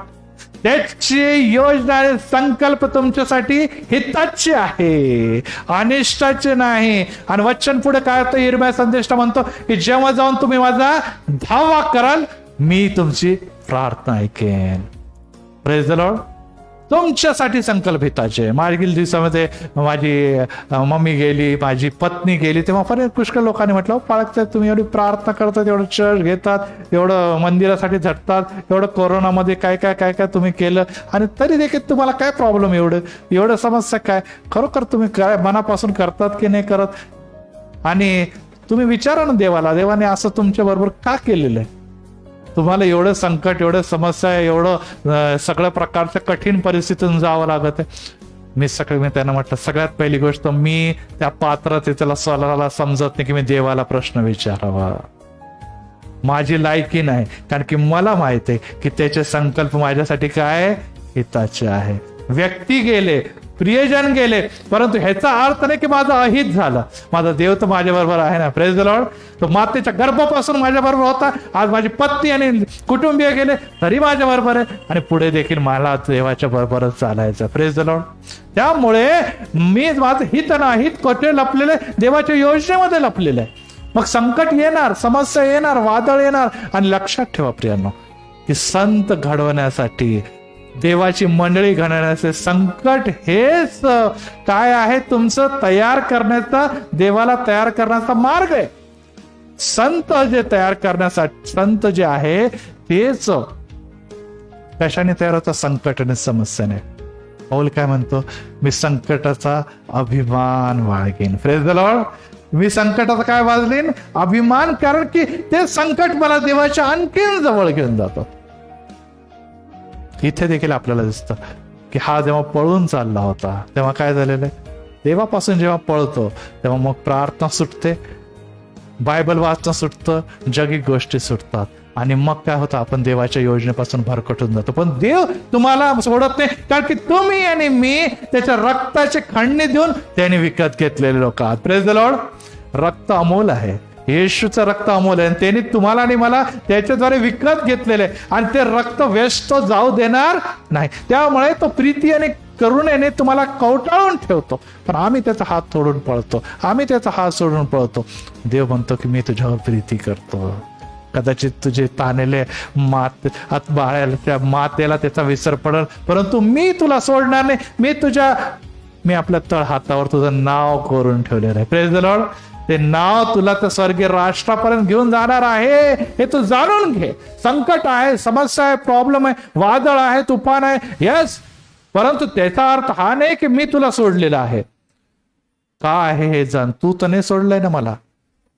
त्याची योजना आणि संकल्प तुमच्यासाठी हिताचे आहे, अनिष्टाचे नाही. आणि वचन पुढे काय होतं? यिर्मया संदेष्टा म्हणतो की जेव्हा जाऊन तुम्ही माझा धावा कराल, मी तुमची प्रार्थना ऐकेन. Praise the Lord. तुमच्यासाठी संकल्प हिताचे. मागील दिवसामध्ये माझी मम्मी गेली, माझी पत्नी गेली, तेव्हा परत पुष्कळ लोकांनी म्हटलं, पाळकतात तुम्ही एवढी प्रार्थना करतात, एवढं चर्च घेतात, एवढं मंदिरासाठी झटतात, एवढं कोरोनामध्ये काय काय काय काय तुम्ही केलं, आणि तरी देखील तुम्हाला काय प्रॉब्लेम? एवढं समस्या काय? खरोखर तुम्ही काय मनापासून करतात की नाही करत? आणि तुम्ही विचारा ना देवाला, देवाने असं तुमच्या बरोबर का केलेलं आहे? तुम्हाला एवढं संकट, एवढं समस्या, एवढं सगळ्या प्रकारच्या कठीण परिस्थितीतून जावं लागत आहे. मी त्यांना म्हटलं, सगळ्यात पहिली गोष्ट, मी त्या पात्रतेला स्वतःला समजत नाही की मी देवाला प्रश्न विचारावा. माझी लायकी नाही, कारण की मला माहित आहे की त्याचे संकल्प माझ्यासाठी काय हिताचे आहे. व्यक्ती गेले, प्रियजन गेले, परंतु ह्याचा अर्थ नाही की माझं अहित झालं. माझा देव तर माझ्या बरोबर आहे ना. Praise the Lord. तो मातेच्या गर्भापासून माझ्या बरोबर होता. आज माझी पत्नी आणि कुटुंबीय गेले तरी माझ्या बरोबर आहे, आणि पुढे देखील मला देवाच्या बरोबरच चालायचं. Praise the Lord. त्यामुळे मी माझं हित ना हित कोठे लपलेलं आहे, देवाच्या योजनेमध्ये लपलेलं आहे. मग संकट येणार, समस्या येणार, वादळ येणार, आणि लक्षात ठेवा प्रियांनो की संत घडवण्यासाठी, देवाची मंडळी घडवण्याचे संकट हेच काय आहे, तुमचं तयार करण्याचा, देवाला तयार करण्याचा मार्ग आहे. संत जे तयार करण्यासाठी, संत जे आहे तेच कशाने तयार होतं? संकट आणि समस्याने. पौल काय म्हणतो? मी संकटाचा अभिमान बाळगेन. Praise the Lord. मी संकटाचा काय बाळगेन? अभिमान, कारण की ते संकट मला देवाच्या आणखीन जवळ घेऊन जातं. इथे देखील आपल्याला दिसतं की हा जेव्हा पळून चालला होता तेव्हा काय झालेलं आहे? देवापासून जेव्हा पळतो तेव्हा मग प्रार्थना सुटते, बायबल वाचणं सुटतं, जगिक गोष्टी सुटतात, आणि मग काय होतं? आपण देवाच्या योजनेपासून भरकटून जातो. पण देव तुम्हाला सोडत नाही, कारण की तुम्ही आणि मी त्याच्या रक्ताचे खंडणी देऊन त्याने विकत घेतलेले लोक आहात. Praise the Lord. रक्त अमोल आहे, येशूचं रक्त अमोल आहे, त्यांनी तुम्हाला आणि मला त्याच्याद्वारे विकत घेतलेले आहे, आणि ते रक्त व्यस्त जाऊ देणार नाही. त्यामुळे तो प्रीती आणि करुणेने तुम्हाला कवटाळून ठेवतो, पण आम्ही त्याचा हात सोडून पळतो, आम्ही त्याचा हात सोडून पळतो. देव म्हणतो की मी तुझ्यावर प्रीती करतो. कदाचित तुझे तानेले बाळाच्या मातेला त्याचा विसर पडेल, परंतु मी तुला सोडणार नाही. मी आपल्या तळ हातावर तुझं नाव करून ठेवलेलं आहे. Praise the Lord. ते नाव तुला तर स्वर्गीय राष्ट्रापर्यंत घेऊन जाणार आहे, हे तू जाणून घे. संकट आहे, समस्या आहे, प्रॉब्लेम आहे, वादळ आहे, तुफान आहे, यस, परंतु त्याचा अर्थ हा नाही की मी तुला सोडलेला आहे. का आहे हे जाण. तू तर नाही सोडलंय ना मला,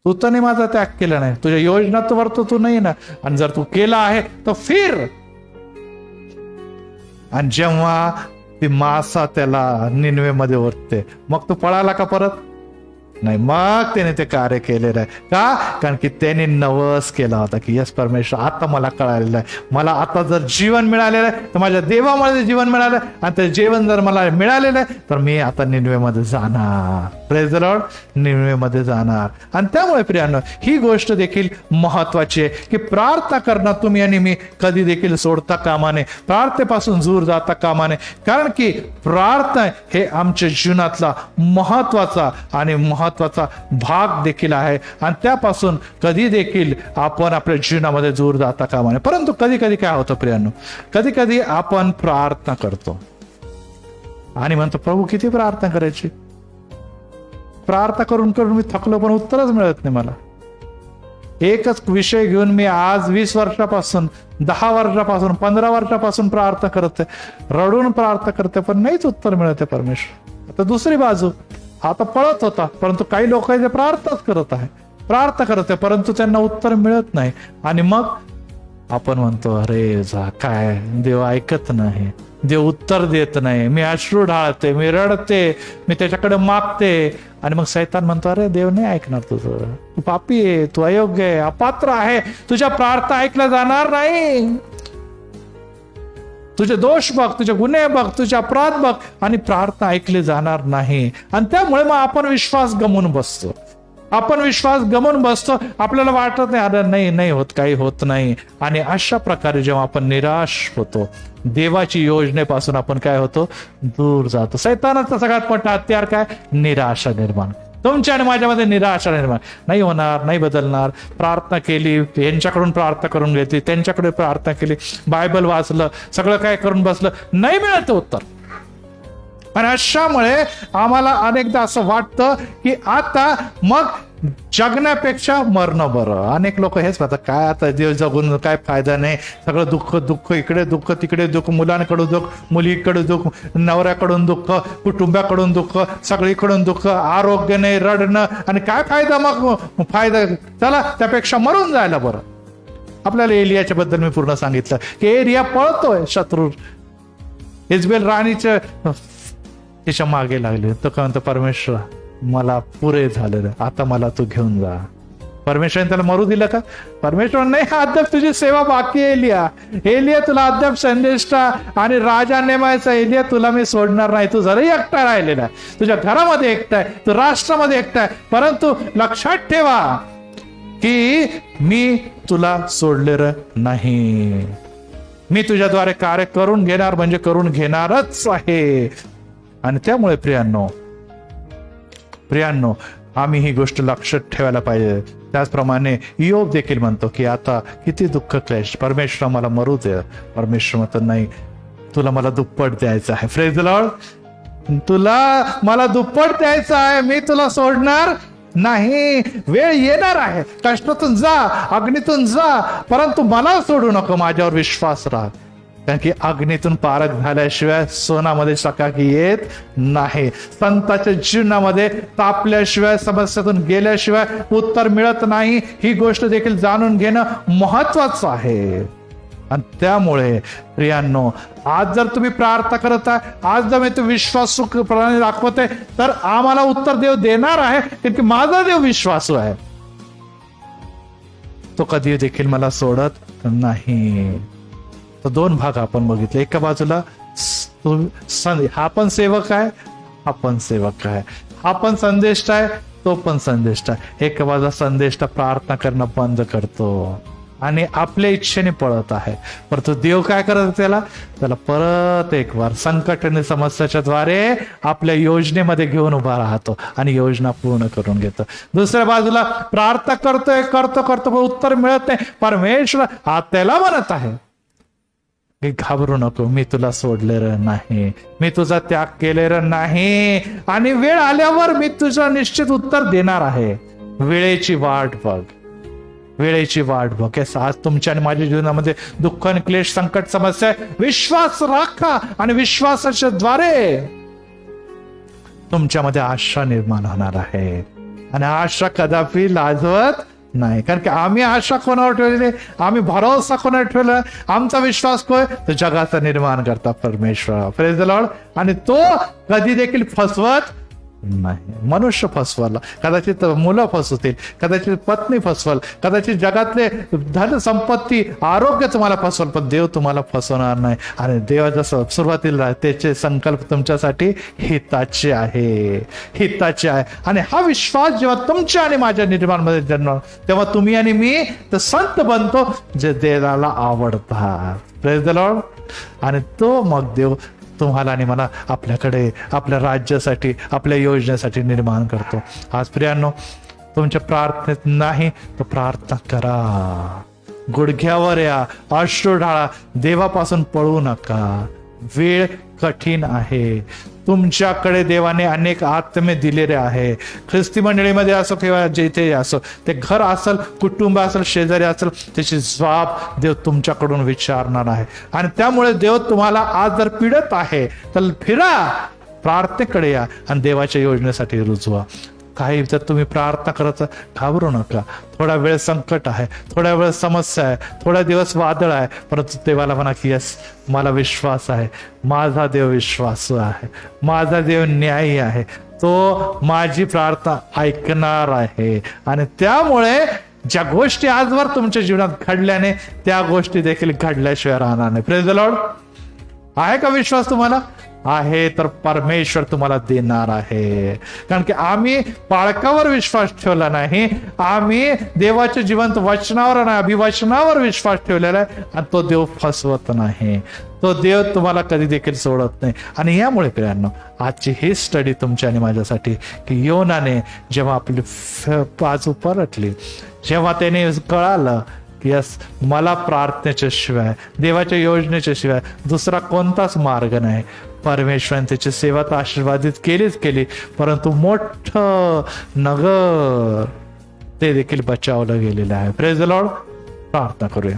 तू तर नाही माझा त्याग केला नाही, तुझ्या योजनावर तू नाही ना, आणि जर तू केला आहे तर फिर. आणि जेव्हा ती मासा त्याला निनवेमध्ये ओतते, मग तू पळाला का परत? नाही. मग त्याने ते कार्य केलेलं आहे. का? कारण की त्याने नवस केला होता की यस परमेश्वर, आता मला कळालेलं आहे, मला आता जर जीवन मिळालेलं आहे तर माझ्या देवामध्ये जीवन मिळालं, आणि ते जीवन जर मला मिळालेलं आहे तर मी आता निनवेमध्ये जाणार. Praise the Lord. निनवेमध्ये जाणार. आणि त्यामुळे प्रियांनो ही गोष्ट देखील महत्वाची आहे की प्रार्थना करणं तुम्ही आणि मी कधी देखील सोडता कामा नये, प्रार्थनेपासून दूर जाता कामा नये, कारण की प्रार्थना हे आमच्या जीवनातला महत्वाचा आणि महत्वाचा भाग देखील आहे, आणि त्यापासून कधी देखील आपण आपल्या जीवनामध्ये दूर जाता कामा नये. परंतु कधी कधी काय होतं प्रियांनो, कधी कधी आपण प्रार्थना करतो आणि म्हणतो प्रभू किती प्रार्थना करायची, प्रार्थना करून करून मी थकलो पण उत्तरच मिळत नाही मला. एकच विषय घेऊन मी आज 20 वर्षापासून, 10 वर्षापासून, 15 वर्षापासून प्रार्थना करते, रडून प्रार्थना करते, पण नाहीच उत्तर मिळते परमेश्वर. आता दुसरी बाजू, आता पळत होता, परंतु काही लोक जे प्रार्थनाच करत आहे, प्रार्थना करत आहे, परंतु त्यांना उत्तर मिळत नाही, आणि मग आपण म्हणतो अरे जा काय, देव ऐकत नाही, देव उत्तर देत नाही, मी अश्रू ढाळते, मी रडते, मी त्याच्याकडे मागते, आणि मग शैतान म्हणतो अरे देव नाही ऐकणार तुझं, तू पापी आहे, तू अयोग्य आहे, अपात्र आहे, तुझ्या प्रार्थना ऐकल्या जाणार नाही, तुझे दोष बघ, तुझे गुन्हे बघ, तुझे अपराध बघ, आणि प्रार्थना ऐकली जाणार नाही. आणि त्यामुळे मग आपण विश्वास गमवून बसतो, आपण विश्वास गमवून बसतो, आपल्याला वाटत नाही अरे नाही होत, काही होत नाही. आणि अशा प्रकारे जेव्हा आपण निराश होतो, देवाची योजनेपासून आपण काय होतो, दूर जातो. शैतानाचा सगळ्यात मोठा हत्यार काय? निराशा निर्माण. तुमच्या आणि माझ्यामध्ये निराशा निर्माण, नाही होणार, नाही बदलणार. प्रार्थना केली, यांच्याकडून प्रार्थना करून घेतली, त्यांच्याकडे प्रार्थना केली, बायबल वाचलं, सगळं काय करून बसलं, नाही मिळत उत्तर. आणि अशामुळे आम्हाला अनेकदा असं वाटतं की आता मग जगण्यापेक्षा मरणं बरं. अनेक लोक हेच म्हणतात काय आता देव जगून काय फायदा नाही, सगळं दुःख इकडे दुःख तिकडे दुःख, मुलांकडून दुःख, मुलीकडे दुःख, नवऱ्याकडून दुःख, कुटुंबाकडून दुःख, सगळीकडून दुःख, आरोग्य नाही, रडणं, आणि काय फायदा मग फायदा, चला त्यापेक्षा मरून जायला बरं. आपल्याला एलियाच्या बद्दल मी पूर्ण सांगितलं की एलिया पळतोय, शत्रू इजबेल राणीच्या तिच्या मागे लागले. तो काय म्हणतो, परमेश्वर मला पुरे झालं, आता मला तू घेऊन जा. परमेश्वराने त्याला मरू दिलं का? परमेश्वर नाही, अद्याप तुझी सेवा बाकी आहे एलिया. एलिया तुला अद्याप संदेष्टा आणि राजा नेमायचा. एलिया तुला मी सोडणार नाही. तू जरी एकटा राहिलेला आहे, तुझ्या घरामध्ये एकटा आहे, तू राष्ट्रामध्ये एकटा आहे, परंतु लक्षात ठेवा की मी तुला सोडलेलं नाही. मी तुझ्याद्वारे कार्य करून घेणार, म्हणजे करून घेणारच आहे. आणि त्यामुळे प्रियांनो आम्ही ही गोष्ट लक्षात ठेवायला पाहिजे. त्याचप्रमाणे योब देखील म्हणतो की आता किती दुःख क्लेश, परमेश्वर मला मरू दे. परमेश्वर म्हणतो नाही, तुला मला दुप्पट द्यायचं आहे. Praise the Lord. तुला मला दुप्पट द्यायचं आहे, मी तुला सोडणार नाही. वेळ येणार आहे, कष्टातून जा, अग्नीतून जा, परंतु मला सोडू नको. माझ्यावर विश्वास राहा, कारण की अग्नीतून पारख झाल्याशिवाय सोनामध्ये चकाकी येत नाही. संताच्या जीवनामध्ये तापल्याशिवाय, समस्यातून गेल्याशिवाय उत्तर मिळत नाही. ही गोष्ट देखील जाणून घेणं महत्वाचं आहे. आणि त्यामुळे प्रियांनो, आज जर तुम्ही प्रार्थना करत आहे, आज जर मी तो विश्वास प्रणाली दाखवत आहे, तर आम्हाला उत्तर देव देणार आहे, कारण की माझा देव विश्वासू आहे. तो कधी देखील मला सोडत नाही. तर दोन भाग आपण बघितले. एका बाजूला हा पण सेवक आहे, हा पण सेवक आहे, हा पण संदेष्ट आहे, तो पण संदेष्ट आहे. एका बाजूला संदेष्ट प्रार्थना करणं बंद करतो आणि आपल्या इच्छेने पळत आहे, परंतु देव काय करत, त्याला परत एक वार संकट आणि समस्याच्या द्वारे आपल्या योजनेमध्ये घेऊन उभा राहतो आणि योजना पूर्ण करून घेतो. दुसऱ्या बाजूला प्रार्थना करतो पण उत्तर मिळत नाही. परमेश्वर त्याला म्हणत आहे की घाबरू नको, मी तुला सोडलेलं नाही, मी तुझा त्याग केलेला नाही, आणि वेळ आल्यावर मी तुझं निश्चित उत्तर देणार आहे. वेळेची वाट बघ, वेळेची वाट बघ. आज तुमच्या आणि माझ्या जीवनामध्ये दुःख आणि क्लेश, संकट, समस्या, विश्वास राखा आणि विश्वासाच्या द्वारे तुमच्यामध्ये आशा निर्माण होणार आहे. आणि आशा कदापि लाजवत नाही, कारण की आम्ही आशा कोणावर ठेवलेली, आम्ही भरोसा कोणावर ठेवला, आमचा विश्वास कोण, तो जगाचा निर्माण करता परमेश्वर. Praise the Lord. आणि तो कधी देखील फसवत नाही. मनुष्य फसवाला, कदाचित मुलं फसवतील, कदाचित पत्नी फसवाल, कदाचित जगातले धन संपत्ती, आरोग्य तुम्हाला फसवाल, पण देव तुम्हाला फसवणार नाही. आणि देवा जसं सुरुवातीला त्याचे संकल्प तुमच्यासाठी हिताचे आहे, हिताचे आहे. आणि हा विश्वास जेव्हा तुमच्या आणि माझ्या निर्माणमध्ये जन्म, तेव्हा तुम्ही आणि मी तर संत बनतो जे देवाला आवडतात. Praise the Lord. आणि तो मग देव तुम्हाला आणि मला आपल्याकडे, आपल्या राज्यासाठी, आपल्या योजनेसाठी निर्माण करतो. आज प्रियांनो, तुमच्या प्रार्थनेत नाही तर प्रार्थना करा, गुडघ्यावर या, अश्रू ढाळा, देवापासून पळू नका. वेळ कठीण आहे. तुमच्याकडे देवाने अनेक आत्मे दिलेले आहे. ख्रिस्ती मंडळीमध्ये असो किंवा जिथे असो, ते घर असेल, कुटुंब असेल, शेजारी असेल, त्याची जबाब देव तुमच्याकडून विचारणार आहे. आणि त्यामुळे देव तुम्हाला आज जर पीडत आहे तर फिरा, प्रार्थनेकडे या आणि देवाच्या योजनेसाठी रुजवा. काही जर तुम्ही प्रार्थना करत, घाबरू नका. थोडा वेळ संकट आहे, थोडा वेळ समस्या आहे, थोडा दिवस वादळ आहे, परंतु देवाला म्हणा की यस, मला विश्वास आहे, माझा देव विश्वासू आहे, माझा देव न्यायी आहे, तो माझी प्रार्थना ऐकणार आहे. आणि त्यामुळे ज्या गोष्टी आजवर तुमच्या जीवनात घडल्याने, त्या गोष्टी देखील घडल्याशिवाय राहणार नाही. Praise the Lord. आहे का विश्वास तुम्हाला? आहे तर परमेश्वर तुम्हाला देणार आहे. कारण की आम्ही पाळकावर विश्वास ठेवला नाही, आम्ही देवाच्या जिवंत वचनावर आणि अभिवचनावर विश्वास ठेवलेला आहे. आणि तो देव फसवत नाही, तो देव तुम्हाला कधी देखील सोडत नाही. आणि यामुळे प्रियांनो, आजची ही स्टडी तुमच्या आणि माझ्यासाठी की योनाने जेव्हा आपली बाजू परतली, जेव्हा त्याने कळालं यस, मला प्रार्थनेच्या शिवाय, देवाच्या योजनेच्या शिवाय दुसरा कोणताच मार्ग नाही. परमेश्वराने त्याची सेवा तर आशीर्वादित केली, परंतु मोठं नगर ते देखील बचावलं गेलेलं आहे. Praise the Lord. प्रार्थना करूया.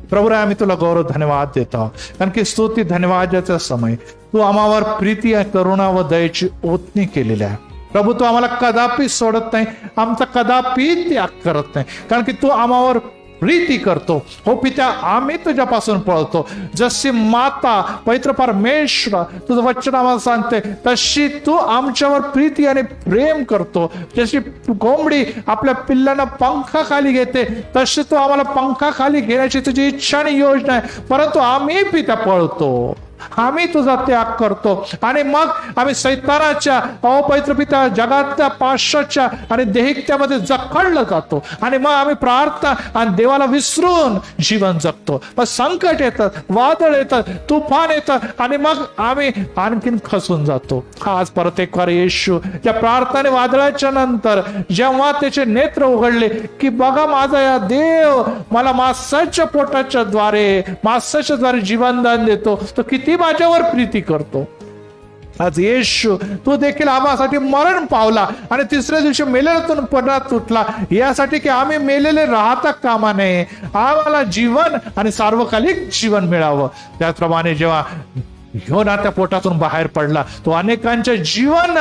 प्रभू, आम्ही तुला गौरव धन्यवाद देतो, कारण की स्तुती धन्यवादाचा समय तू आम्हावर प्रीती, करुणा व दयेची ओतणी केलेली आहे. प्रभू, तू आम्हाला कदापि सोडत नाही, आमचा कदापि त्याग करत नाही, कारण की तू आम्हावर प्रीती करतो. हो पित्या, आम्ही तुझ्यापासून पळतो. जशी माता पवित्र परमेश्वर तुझं वचन आम्हाला सांगते, तशी तू आमच्यावर प्रीती आणि प्रेम करतो. जशी कोंबडी आपल्या पिल्लांना पंखाखाली घेते, तशी तू आम्हाला पंखाखाली घेण्याची तुझी इच्छा आणि योजना आहे. परंतु आम्ही पित्या पळतो, आम्ही तुझा त्याग करतो आणि मग आम्ही सैतानाच्या पवित्र पित्या जगातल्या पाश्चाच्या आणि देहिकत्यामध्ये जखडलं जातो आणि मग आम्ही प्रार्थना आणि देवाला विसरून जीवन जगतो. मग संकट येतात, वादळ येतात, तुफान येतात आणि मग आम्ही आणखीन खचून जातो. आज परत एक वार येशू या प्रार्थने वादळाच्या नंतर जेव्हा त्याचे नेत्र उघडले की बघा माझा या देव मला माणसाच्या पोटाच्या द्वारे जीवनदान देतो, तो किती माझ्यावर प्रीती करतो. आज येशू तू देखील आम्हासाठी मरण पावला आणि तिसऱ्या दिवशी मेलेल्यातून परत उठला, यासाठी की आम्ही मेलेले राहता कामा नये, आम्हाला जीवन आणि सार्वकालिक जीवन मिळावं. त्याचप्रमाणे जेव्हा योना त्या पोटातून बाहेर पडला, तो अनेकांचे जीवन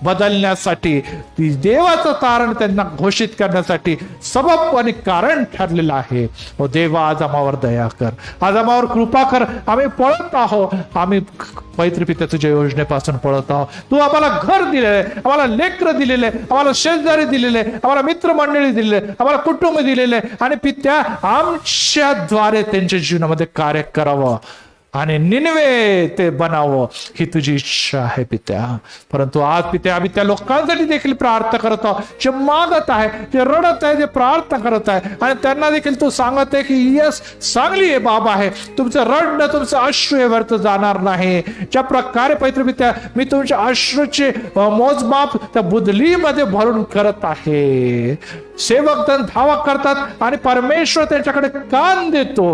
बदलण्यासाठी, देवाचं तारण त्यांना घोषित करण्यासाठी सबब आणि कारण ठरलेलं आहे. ओ देवा, आज आम्हावर दया कर, आज आम्हावर कृपा कर. आम्ही पळत आहोत, आम्ही पवित्र पित्या तुझ्या योजनेपासून पळत आहोत. तू आम्हाला घर दिलेले, आम्हाला लेकर दिलेले, आम्हाला शेजारी दिलेले, आम्हाला मित्रमंडळी दिलेले, आम्हाला कुटुंब दिलेले आणि पित्या आमच्याद्वारे त्यांच्या जीवनामध्ये कार्य करावं आणि निनवे ते बनावं ही तुझी इच्छा आहे पित्या. परंतु आज पित्या आम्ही त्या लोकांसाठी देखील प्रार्थना करत आहोत जे मागत आहे, जे रडत आहे, जे प्रार्थना करत आहे आणि त्यांना देखील तू सांगत आहे की यस, चांगली आहे बाबा आहे, तुमचं रडणं, तुमचं अश्रू हे व्यर्थ जाणार नाही. ज्या प्रकारे पवित्र पित्या मी तुमच्या अश्रूचे मोजमाप त्या बुदलीमध्ये भरून करत आहे. सेवक जण धावा करतात आणि परमेश्वर त्यांच्याकडे कान देतो.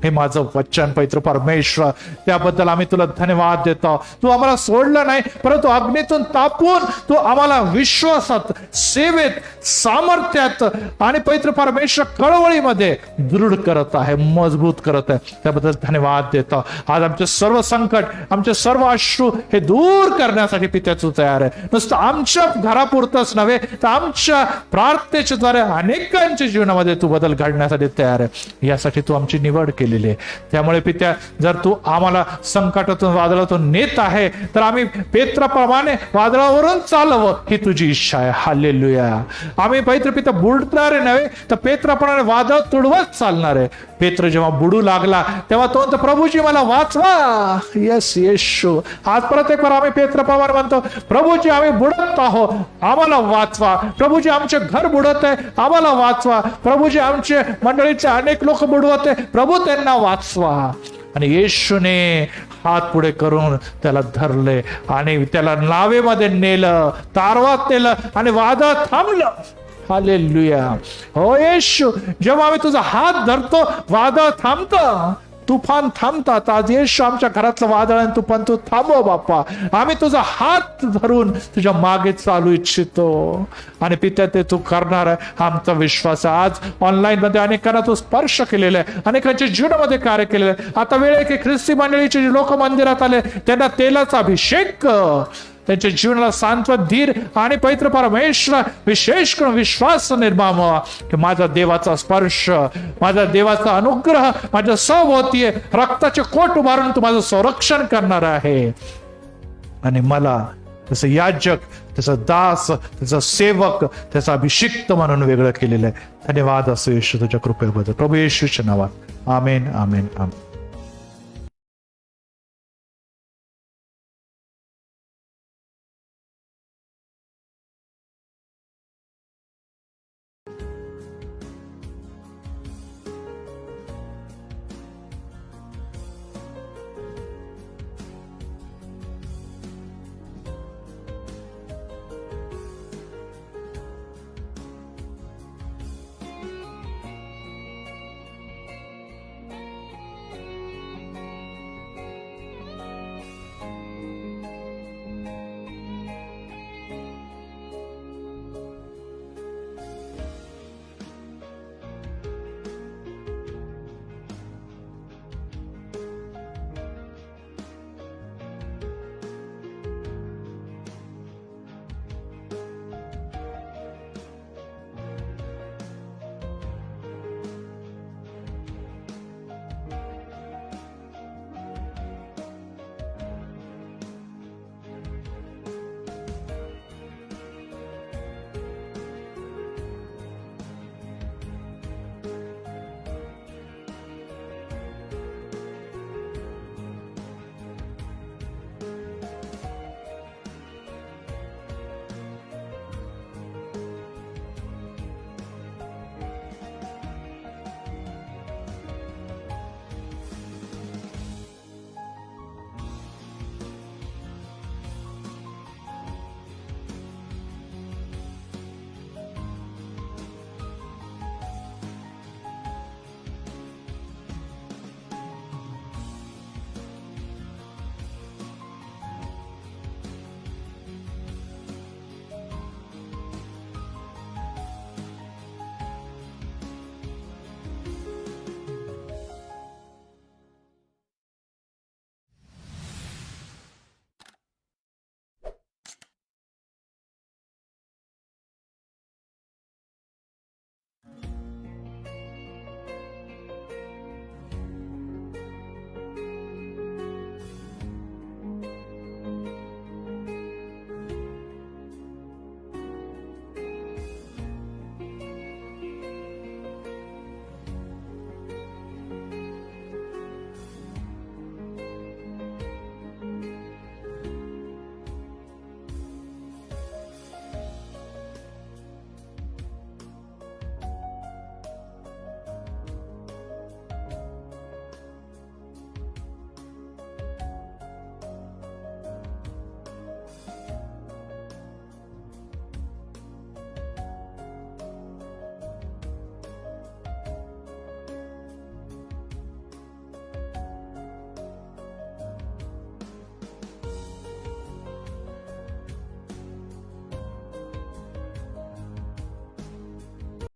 हे माझं वचन पवित्र परमेश्वर, त्याबद्दल आम्ही तुला धन्यवाद देतो. तू आम्हाला सोडलं नाही, परंतु अग्नीतून तापून तू आम्हाला विश्वासात, सेवेत, सामर्थ्यात आणि पवित्र परमेश्वर कळवळीमध्ये दृढ करत आहे, मजबूत करत आहे. त्याबद्दल धन्यवाद देतो. आज आमचे सर्व संकट, आमचे सर्व अश्रू हे दूर करण्यासाठी पित्या तू तयार आहे. नुसतं आमच्या घरापुरतच नव्हे, तर आमच्या प्रार्थनेच्या द्वारे अनेकांच्या जीवनामध्ये तू बदल घडण्यासाठी तयार आहे. यासाठी तू आमची निवड केली. त्यामुळे पित्या, जर तू आम्हाला संकटातून, वादळातून नेत आहे, तर आम्ही पेत्राप्रमाणे वादळावरून चालवं ही तुझी इच्छा आहे. हालेलुया. आम्ही पवित्र पित्या बुडणारे नव्हे, तर पेत्राप्रमाणे वादळ तुडवत चालणार आहे. पेत्र जेव्हा बुडू लागला तेव्हा तो म्हणतो, प्रभूजी मला वाचवा. यस येशू, आज परत एक बार आम्ही पेत्राप्रमाणे म्हणतो, प्रभूजी आम्ही बुडत आहोत, आम्हाला वाचवा. प्रभूजी आमचे घर बुडत आहे, आम्हाला वाचवा. प्रभूजी आमचे मंडळीचे अनेक लोक बुडवत आहे, प्रभू त्यांना वाचवा. आणि येशूने हात पुढे करून त्याला धरले आणि त्याला नावेमध्ये नेलं, तारवात नेलं आणि वादळ थांबलं. हालेलुया. हो येशू, जेव्हा आम्ही तुझा हात धरतो वादळ थांबतं, तुफान थांबतात. आज येशू आमच्या घरातलं वादळ आणि तुफान तू थांबव बाप्पा. आम्ही तुझा हात धरून तुझ्या मागे चालू इच्छितो आणि पित्या ते तू करणार आहे आमचा विश्वास आहे. आज ऑनलाईन मध्ये अनेकांना तू स्पर्श केलेला आहे, अनेकांच्या जीवनामध्ये कार्य केलेलं आहे. आता वेळ आहे की ख्रिस्ती मंडळीचे जे लोक मंदिरात आले त्यांना तेलाचा अभिषेक, त्यांच्या जीवनाला सांत्वन, धीर आणि पवित्र परमेश्वर विशेष करून विश्वास निर्माण व्हावा की माझा देवाचा स्पर्श, माझा देवाचा अनुग्रह माझ्या सभोवती आहे. रक्ताचे कोट उभारून तू माझं संरक्षण करणार आहे आणि मला त्याचं याजक, त्याचा दास, त्याचा सेवक, त्याचा अभिषिक्त म्हणून वेगळं केलेलं आहे. धन्यवाद असो येशू तुझ्या कृपेबद्दल. प्रभू येशूच्या नावात आमेन, आमेन, आमेन.